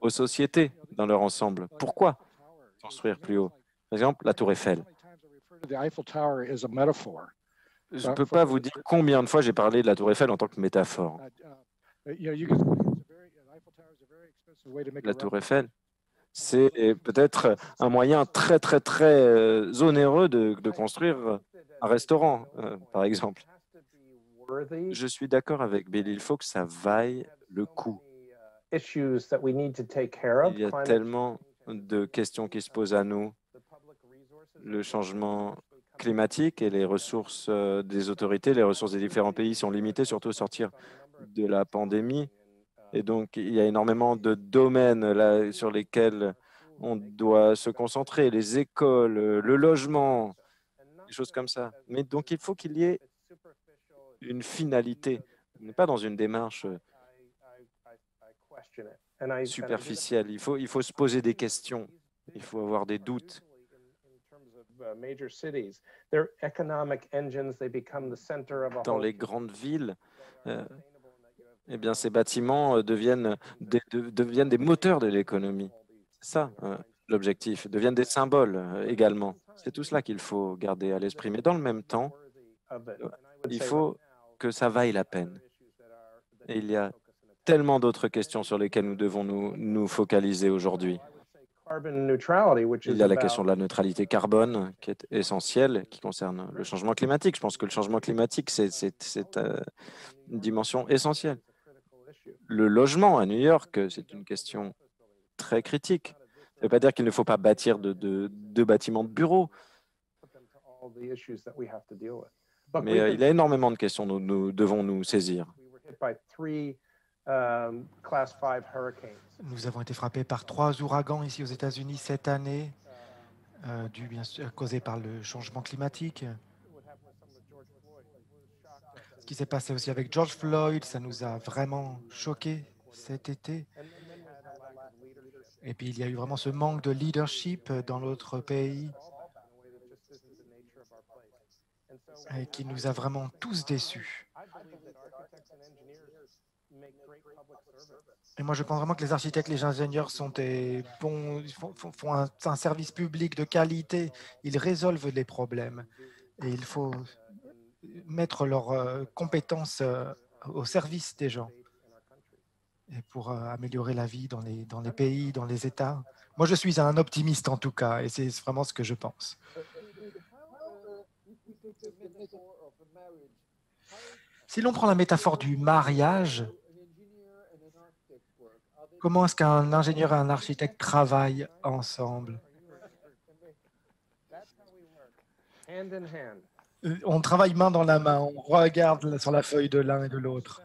aux sociétés dans leur ensemble. Pourquoi construire plus haut? Par exemple, la Tour Eiffel. Je ne peux pas vous dire combien de fois j'ai parlé de la Tour Eiffel en tant que métaphore. La Tour Eiffel, c'est peut-être un moyen très, très, très onéreux de construire un restaurant, par exemple. Je suis d'accord avec Bill, il faut que ça vaille le coup. Il y a tellement de questions qui se posent à nous. Le changement climatique et les ressources des autorités, les ressources des différents pays sont limitées, surtout au sortir de la pandémie. Et donc, il y a énormément de domaines là, sur lesquels on doit se concentrer, les écoles, le logement, des choses comme ça. Mais donc, il faut qu'il y ait une finalité. On n'est pas dans une démarche superficielle. Il faut se poser des questions. Il faut avoir des doutes major cities, they're economic engines. They become the center of a Dans whole les grandes villes, eh bien, ces bâtiments deviennent des moteurs de l'économie. C'est ça, l'objectif, deviennent des symboles également. C'est tout cela qu'il faut garder à l'esprit. Mais dans le même temps, il faut que ça vaille la peine. Et il y a tellement d'autres questions sur lesquelles nous devons nous focaliser aujourd'hui. Il y a la question de la neutralité carbone qui est essentielle, qui concerne le changement climatique. Je pense que le changement climatique, c'est une dimension essentielle. Le logement à New York, c'est une question très critique. Ça ne veut pas dire qu'il ne faut pas bâtir de bâtiments de bureaux, mais il y a énormément de questions dont nous devons nous saisir. Nous avons été frappés par 3 ouragans ici aux États-Unis cette année, bien sûr, causés par le changement climatique. Ce qui s'est passé aussi avec George Floyd, ça nous a vraiment choqués cet été. Et puis, il y a eu vraiment ce manque de leadership dans notre pays et qui nous a vraiment tous déçus. Et moi, je pense vraiment que les architectes, les ingénieurs sont des bons, font un service public de qualité. Ils résolvent les problèmes et il faut mettre leurs compétences au service des gens et pour améliorer la vie dans les pays, dans les États. Moi, je suis un optimiste en tout cas et c'est vraiment ce que je pense. Si l'on prend la métaphore du mariage, comment est-ce qu'un ingénieur et un architecte travaillent ensemble? On travaille main dans la main, on regarde sur la feuille de l'un et de l'autre.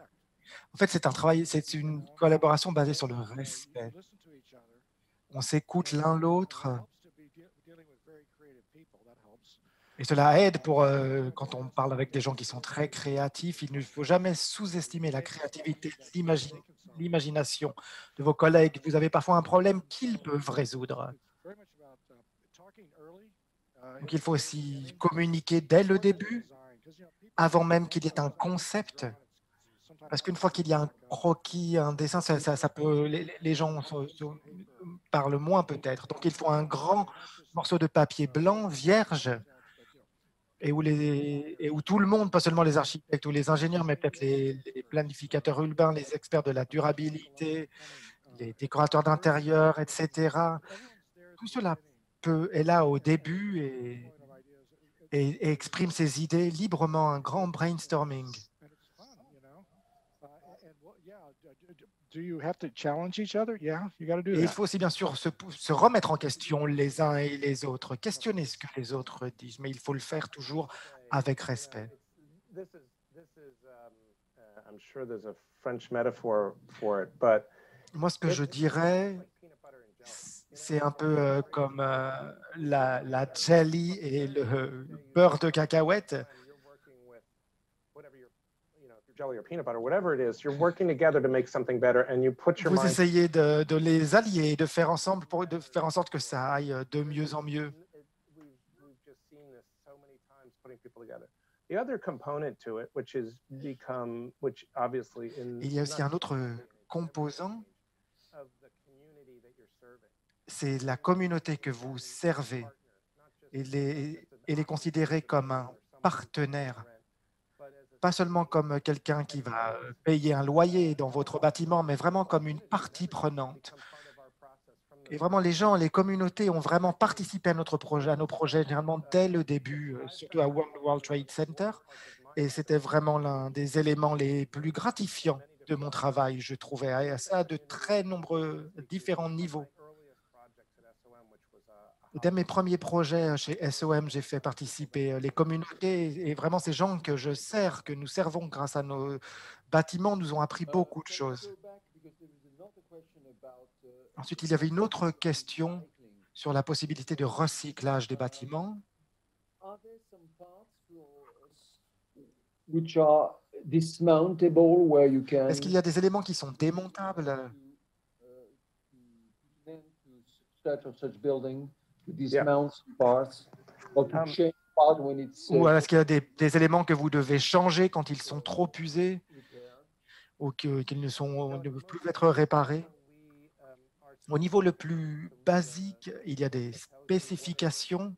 En fait, c'est une collaboration basée sur le respect. On s'écoute l'un l'autre. Et cela aide quand on parle avec des gens qui sont très créatifs. Il ne faut jamais sous-estimer la créativité, l'imagination de vos collègues. Vous avez parfois un problème qu'ils peuvent résoudre. Donc, il faut aussi communiquer dès le début, avant même qu'il y ait un concept. Parce qu'une fois qu'il y a un croquis, un dessin, ça peut, les gens parlent moins peut-être. Donc, il faut un grand morceau de papier blanc, vierge, et où tout le monde, pas seulement les architectes ou les ingénieurs, mais peut-être les planificateurs urbains, les experts de la durabilité, les décorateurs d'intérieur, etc. Tout cela est là au début et exprime ses idées librement, un grand brainstorming. Et il faut aussi bien sûr se remettre en question les uns et les autres, questionner ce que les autres disent, mais il faut le faire toujours avec respect. Moi, ce que je dirais, c'est un peu comme la jelly et le beurre de cacahuète. Vous essayez de les allier, de faire ensemble de faire en sorte que ça aille de mieux en mieux. Il y a aussi un autre composant, c'est la communauté que vous servez et les considérer comme un partenaire. Pas seulement comme quelqu'un qui va payer un loyer dans votre bâtiment, mais vraiment comme une partie prenante. Et vraiment, les gens, les communautés ont vraiment participé à nos projets, généralement dès le début, surtout à One World Trade Center. Et c'était vraiment l'un des éléments les plus gratifiants de mon travail, je trouvais, à ça de très nombreux différents niveaux. Dès mes premiers projets chez SOM, j'ai fait participer les communautés et vraiment ces gens que je sers, que nous servons grâce à nos bâtiments, nous ont appris beaucoup de choses. Ensuite, il y avait une autre question sur la possibilité de recyclage des bâtiments. Est-ce qu'il y a des éléments qui sont démontables? or to change part when it's Ou est-ce qu'il y a des éléments que vous devez changer quand ils sont trop usés ou qu'ils ne peuvent plus être réparés? Au niveau le plus basique, il y a des spécifications.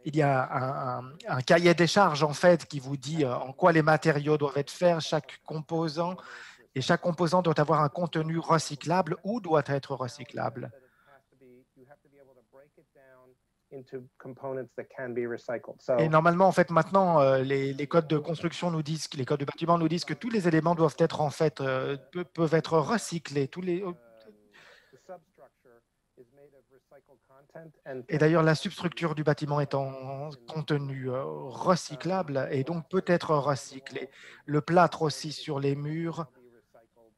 Il y a un cahier des charges, en fait, qui vous dit en quoi les matériaux doivent être faits, chaque composant, et chaque composant doit avoir un contenu recyclable ou doit être recyclable. Et normalement, en fait, maintenant, les codes de construction nous disent, les codes de bâtiment nous disent que tous les éléments doivent être, en fait, peuvent être recyclés. Et d'ailleurs, la substructure du bâtiment est en contenu recyclable et donc peut être recyclé. Le plâtre aussi sur les murs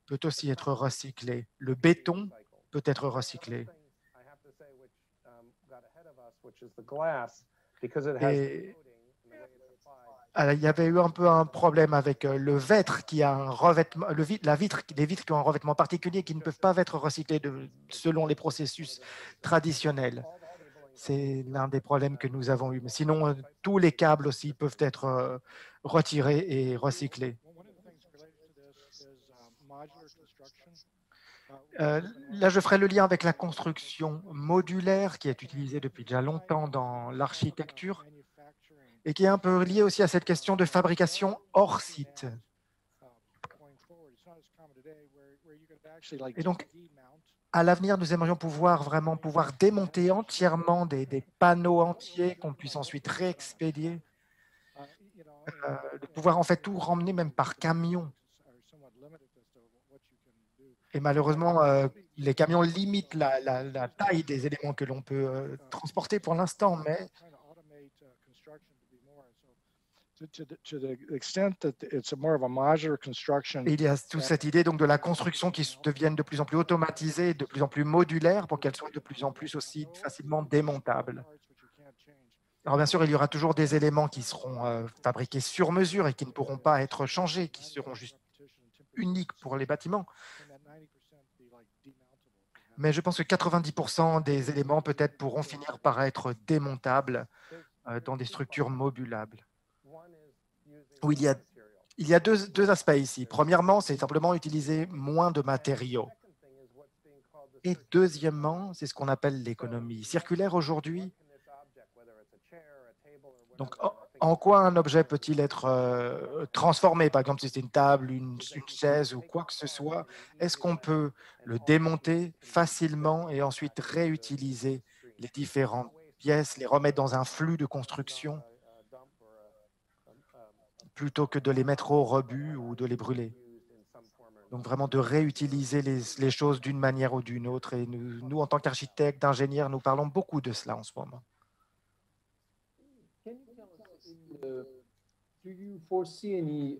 peut aussi être recyclé. Le béton peut être recyclé. Et il y avait eu un peu un problème avec le vitre qui a un revêtement, les vitres qui ont un revêtement particulier qui ne peuvent pas être recyclés selon les processus traditionnels. C'est l'un des problèmes que nous avons eu. Mais sinon, tous les câbles aussi peuvent être retirés et recyclés. Là, je ferai le lien avec la construction modulaire qui est utilisée depuis déjà longtemps dans l'architecture et qui est un peu liée aussi à cette question de fabrication hors site. Et donc, à l'avenir, nous aimerions vraiment pouvoir démonter entièrement des panneaux entiers qu'on puisse ensuite réexpédier, de pouvoir en fait tout ramener même par camion. Et malheureusement, les camions limitent la taille des éléments que l'on peut transporter pour l'instant, mais il y a toute cette idée donc de la construction qui devienne de plus en plus automatisée, de plus en plus modulaire pour qu'elle soit de plus en plus aussi facilement démontable. Alors bien sûr, il y aura toujours des éléments qui seront fabriqués sur mesure et qui ne pourront pas être changés, qui seront juste uniques pour les bâtiments. Mais je pense que 90% des éléments peut-être pourront finir par être démontables dans des structures modulables. Où il y a deux aspects ici. Premièrement, c'est simplement utiliser moins de matériaux. Et deuxièmement, c'est ce qu'on appelle l'économie circulaire aujourd'hui. Donc, en quoi un objet peut-il être transformé? Par exemple, si c'est une table, une chaise ou quoi que ce soit, est-ce qu'on peut le démonter facilement et ensuite réutiliser les différentes pièces, les remettre dans un flux de construction plutôt que de les mettre au rebut ou de les brûler? Donc, vraiment de réutiliser les choses d'une manière ou d'une autre. Et nous, en tant qu'architectes, d'ingénieurs, nous parlons beaucoup de cela en ce moment. Do you foresee any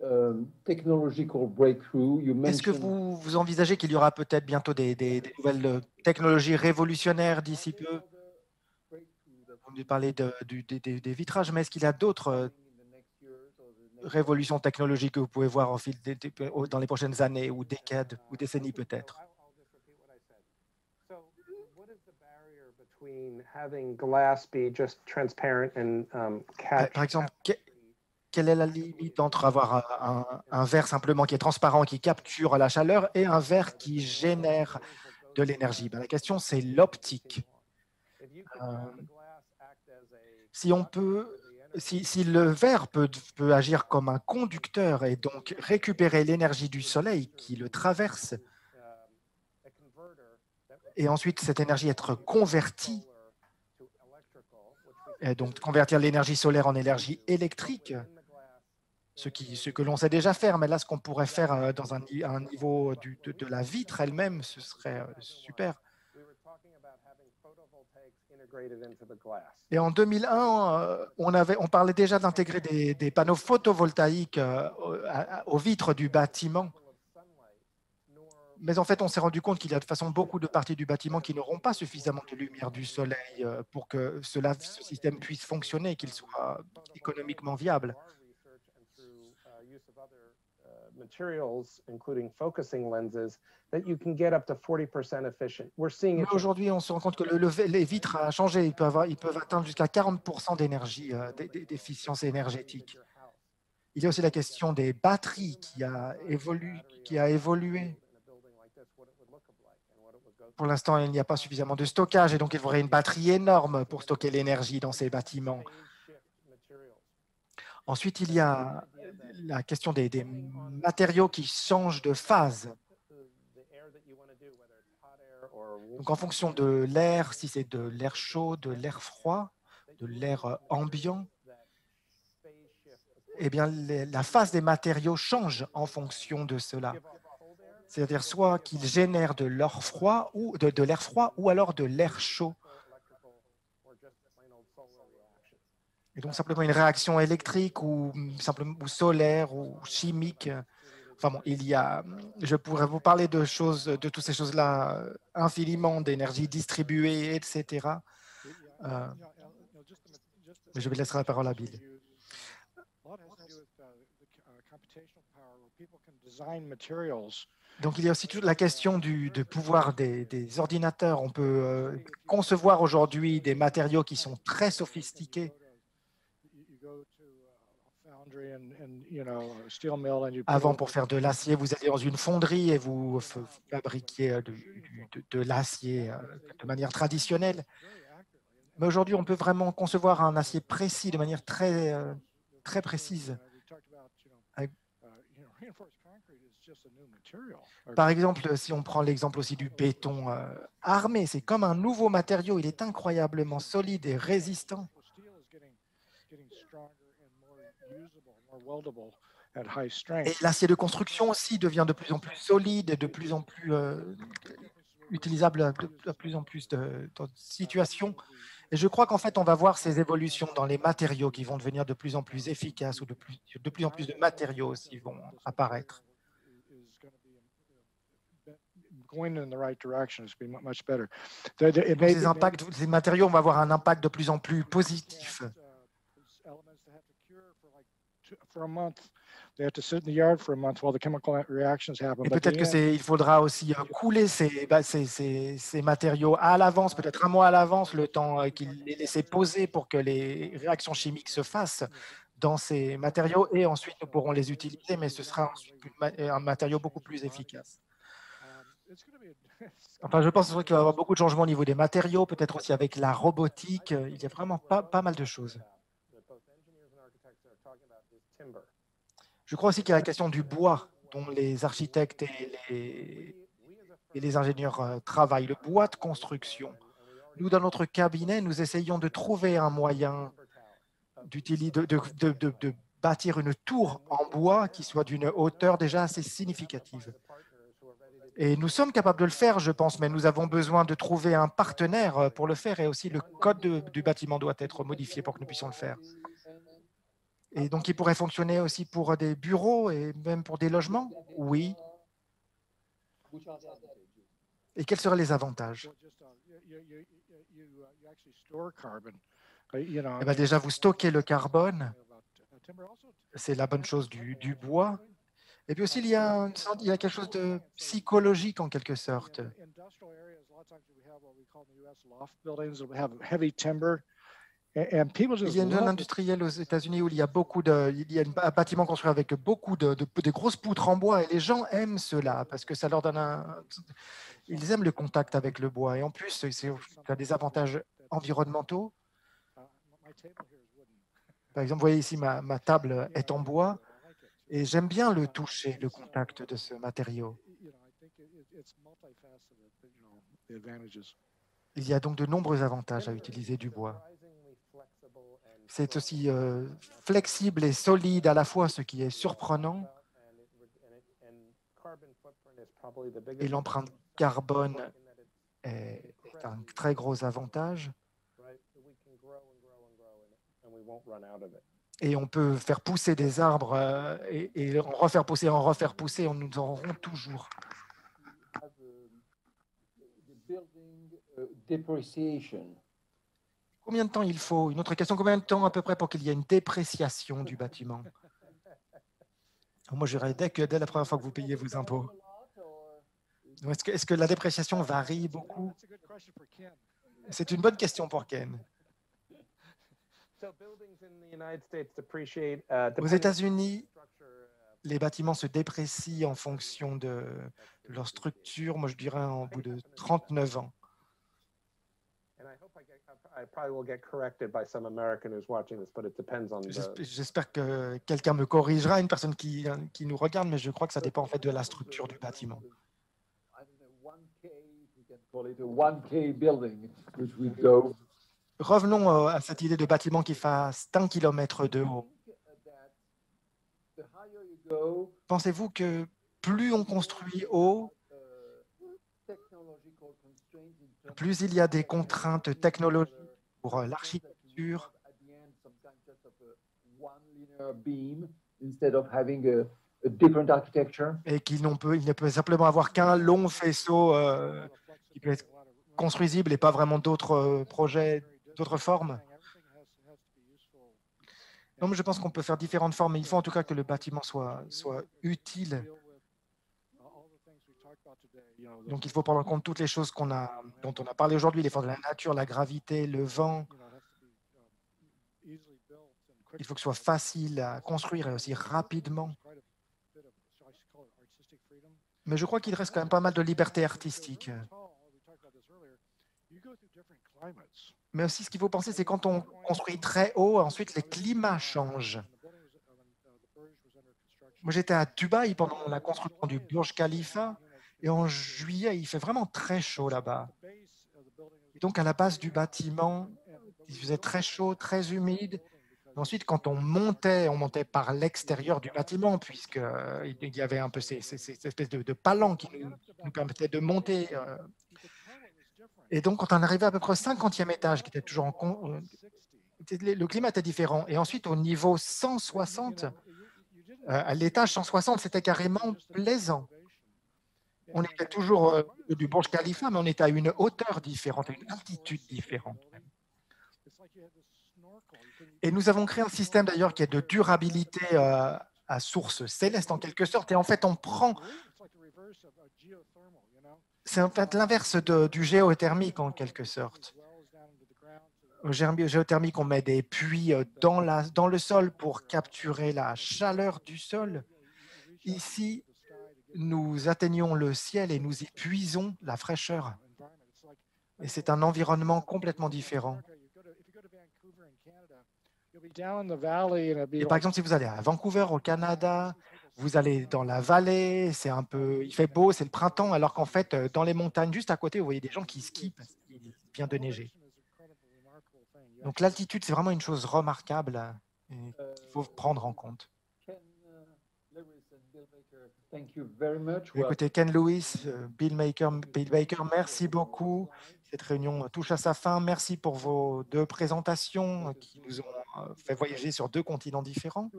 technological breakthrough? Est-ce que vous envisagez qu'il y aura peut-être bientôt des nouvelles technologies révolutionnaires d'ici peu? Vous parlez des vitrages, mais est-ce qu'il y a d'autres révolutions technologiques que vous pouvez voir dans les prochaines années ou décades ou décennies peut-être? Par exemple, quelle est la limite entre avoir un verre simplement qui est transparent, qui capture la chaleur, et un verre qui génère de l'énergie? La question, c'est l'optique. Si le verre peut agir comme un conducteur et donc récupérer l'énergie du soleil qui le traverse, et ensuite cette énergie être convertie, et donc convertir l'énergie solaire en énergie électrique, ce que l'on sait déjà faire, mais là, ce qu'on pourrait faire dans un niveau de la vitre elle-même, ce serait super. Et en 2001, on parlait déjà d'intégrer des panneaux photovoltaïques aux vitres du bâtiment. Mais en fait, on s'est rendu compte qu'il y a de toute façon beaucoup de parties du bâtiment qui n'auront pas suffisamment de lumière du soleil pour que ce système puisse fonctionner, qu'il soit économiquement viable. materials, including focusing lenses, that you can get up to 40% efficient. We're seeing Mais it. aujourd'hui, on se rend compte que les vitres a changé. Ils peuvent atteindre jusqu'à 40% d'énergie, d'efficience énergétique. Il y a aussi la question des batteries qui a évolué. Pour l'instant, il n'y a pas suffisamment de stockage et donc il faudrait une batterie énorme pour stocker l'énergie dans ces bâtiments. Ensuite, il y a la question des matériaux qui changent de phase. Donc, en fonction de l'air, si c'est de l'air chaud, de l'air froid, de l'air ambiant, eh bien, la phase des matériaux change en fonction de cela. C'est-à-dire soit qu'ils génèrent de l'air froid ou alors de l'air chaud. Et donc simplement une réaction électrique ou simplement ou solaire ou chimique. Enfin bon, je pourrais vous parler de toutes ces choses-là infiniment, d'énergie distribuée, etc. Mais je vais laisser la parole à Bill. Donc, il y a aussi toute la question du pouvoir des ordinateurs. On peut concevoir aujourd'hui des matériaux qui sont très sophistiqués. Avant, pour faire de l'acier, vous allez dans une fonderie et vous fabriquiez de l'acier de manière traditionnelle. Mais aujourd'hui, on peut vraiment concevoir un acier précis de manière très, très précise. Par exemple, si on prend l'exemple aussi du béton armé, c'est comme un nouveau matériau. Il est incroyablement solide et résistant. Et l'acier de construction aussi devient de plus en plus solide et de plus en plus utilisable de plus en plus de situations. Et je crois qu'en fait, on va voir ces évolutions dans les matériaux qui vont devenir de plus en plus efficaces ou de plus en plus de matériaux aussi vont apparaître. Ces matériaux, on va avoir un impact de plus en plus positif. Et peut-être qu'il faudra aussi couler ces matériaux à l'avance, peut-être un mois à l'avance, le temps qu'ils les laissent poser pour que les réactions chimiques se fassent dans ces matériaux et ensuite nous pourrons les utiliser, mais ce sera ensuite un matériau beaucoup plus efficace. Enfin, je pense qu'il va y avoir beaucoup de changements au niveau des matériaux, peut-être aussi avec la robotique. Il y a vraiment pas mal de choses. Je crois aussi qu'il y a la question du bois dont les architectes et les ingénieurs travaillent, le bois de construction. Nous, dans notre cabinet, nous essayons de trouver un moyen de bâtir une tour en bois qui soit d'une hauteur déjà assez significative. Et nous sommes capables de le faire, je pense, mais nous avons besoin de trouver un partenaire pour le faire et aussi le code du bâtiment doit être modifié pour que nous puissions le faire. Et donc, il pourrait fonctionner aussi pour des bureaux et même pour des logements? Oui. Et quels seraient les avantages? Eh bien, déjà, vous stockez le carbone. C'est la bonne chose du bois. Et puis aussi, il y a quelque chose de psychologique en quelque sorte. Il y a une zone industrielle aux États-Unis où il y a un bâtiment construit avec beaucoup de grosses poutres en bois et les gens aiment cela parce que ça leur donne ils aiment le contact avec le bois et en plus, ça a des avantages environnementaux. Par exemple, vous voyez ici, ma table est en bois et j'aime bien le toucher, le contact de ce matériau. Il y a donc de nombreux avantages à utiliser du bois. C'est aussi flexible et solide à la fois, ce qui est surprenant. Et l'empreinte carbone est un très gros avantage. Et on peut faire pousser des arbres et en refaire pousser, nous en aurons toujours. Combien de temps il faut? Une autre question, combien de temps à peu près pour qu'il y ait une dépréciation du bâtiment? Moi, je dirais dès la première fois que vous payez vos impôts. Est-ce que la dépréciation varie beaucoup? That's a good question for Ken. C'est une bonne question pour Ken. So buildings in the United States depreciate, Aux depending on États-Unis, structure, les bâtiments se déprécient en fonction de leur structure. Moi, je dirais au bout de 39 ans. and I probably will get corrected by some American who's watching this, but it depends on J'espère que quelqu'un me corrigera, une personne qui nous regarde, mais je crois que ça dépend en fait de la structure du bâtiment. I don't know, 1K, if we can call it a 1K building, which we go. Revenons à cette idée de bâtiment qui fasse d'1 kilomètre de haut. The higher you go, Pensez-vous que plus on construit haut, technological constraints in terms plus il y a des contraintes technologiques pour l'architecture, at the end some kind just of a one linear beam instead of having a different architecture? et il ne peut simplement avoir qu'un long faisceau qui peut être construisible et pas vraiment d'autres projets, d'autres formes. Non, mais je pense qu'on peut faire différentes formes, mais il faut en tout cas que le bâtiment soit utile. Donc, il faut prendre en compte toutes les choses dont on a parlé aujourd'hui, les forces de la nature, la gravité, le vent. Il faut que ce soit facile à construire et aussi rapidement. Mais je crois qu'il reste quand même pas mal de liberté artistique. Mais aussi, ce qu'il faut penser, c'est quand on construit très haut, ensuite les climats changent. Moi, j'étais à Dubaï pendant la construction du Burj Khalifa, et en juillet, il fait vraiment très chaud là-bas. Et donc, à la base du bâtiment, il faisait très chaud, très humide. Ensuite, quand on montait par l'extérieur du bâtiment, puisqu'il y avait un peu ces espèces de palans qui nous permettaient de monter. Et donc, quand on arrivait à peu près au 50e étage, qui était toujours le climat était différent. Et ensuite, au niveau 160, à l'étage 160, c'était carrément plaisant. On était toujours du Burj Khalifa, mais on était à une hauteur différente, à une altitude différente. Et nous avons créé un système d'ailleurs qui est de durabilité à source céleste en quelque sorte. Et en fait, c'est en fait l'inverse du géothermique en quelque sorte. Au géothermique, on met des puits dans le sol pour capturer la chaleur du sol. Ici, nous atteignons le ciel et nous y puisons la fraîcheur. Et c'est un environnement complètement différent. Et par exemple, si vous allez à Vancouver, au Canada, vous allez dans la vallée, il fait beau, c'est le printemps, alors qu'en fait, dans les montagnes juste à côté, vous voyez des gens qui skient parce qu'il vient de neiger. Donc l'altitude, c'est vraiment une chose remarquable qu'il faut prendre en compte. Écoutez, Ken Lewis, Bill Baker, merci beaucoup. Cette réunion touche à sa fin. Merci pour vos deux présentations qui nous ont fait voyager sur deux continents différents.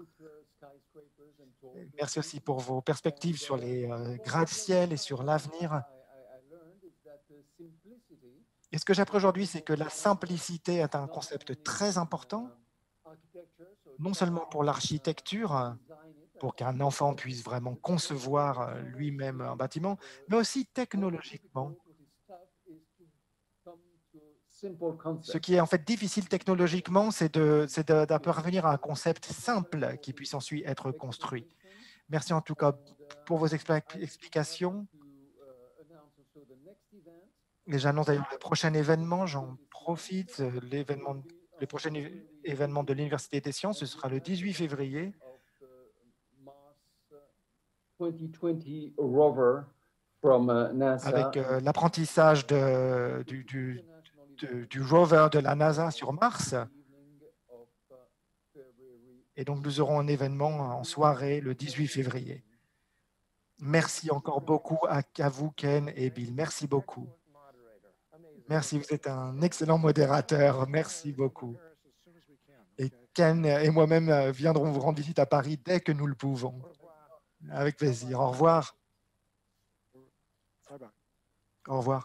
Merci aussi pour vos perspectives sur les gratte-ciel et sur l'avenir. Et ce que j'ai appris aujourd'hui, c'est que la simplicité est un concept très important, non seulement pour l'architecture, pour qu'un enfant puisse vraiment concevoir lui-même un bâtiment, mais aussi technologiquement. Ce qui est en fait difficile technologiquement, c'est de parvenir à un concept simple qui puisse ensuite être construit. Merci en tout cas pour vos explications. Et j'annonce d'ailleurs le prochain événement, j'en profite, le prochain événement de l'Université des sciences, ce sera le 18 février. Avec l'apprentissage du rover de la NASA sur Mars. Et donc, nous aurons un événement en soirée le 18 février. Merci encore beaucoup à vous, Ken et Bill. Merci beaucoup. Merci, vous êtes un excellent modérateur. Merci beaucoup. Et Ken et moi-même viendrons vous rendre visite à Paris dès que nous le pouvons. Avec plaisir. Au revoir. Au revoir.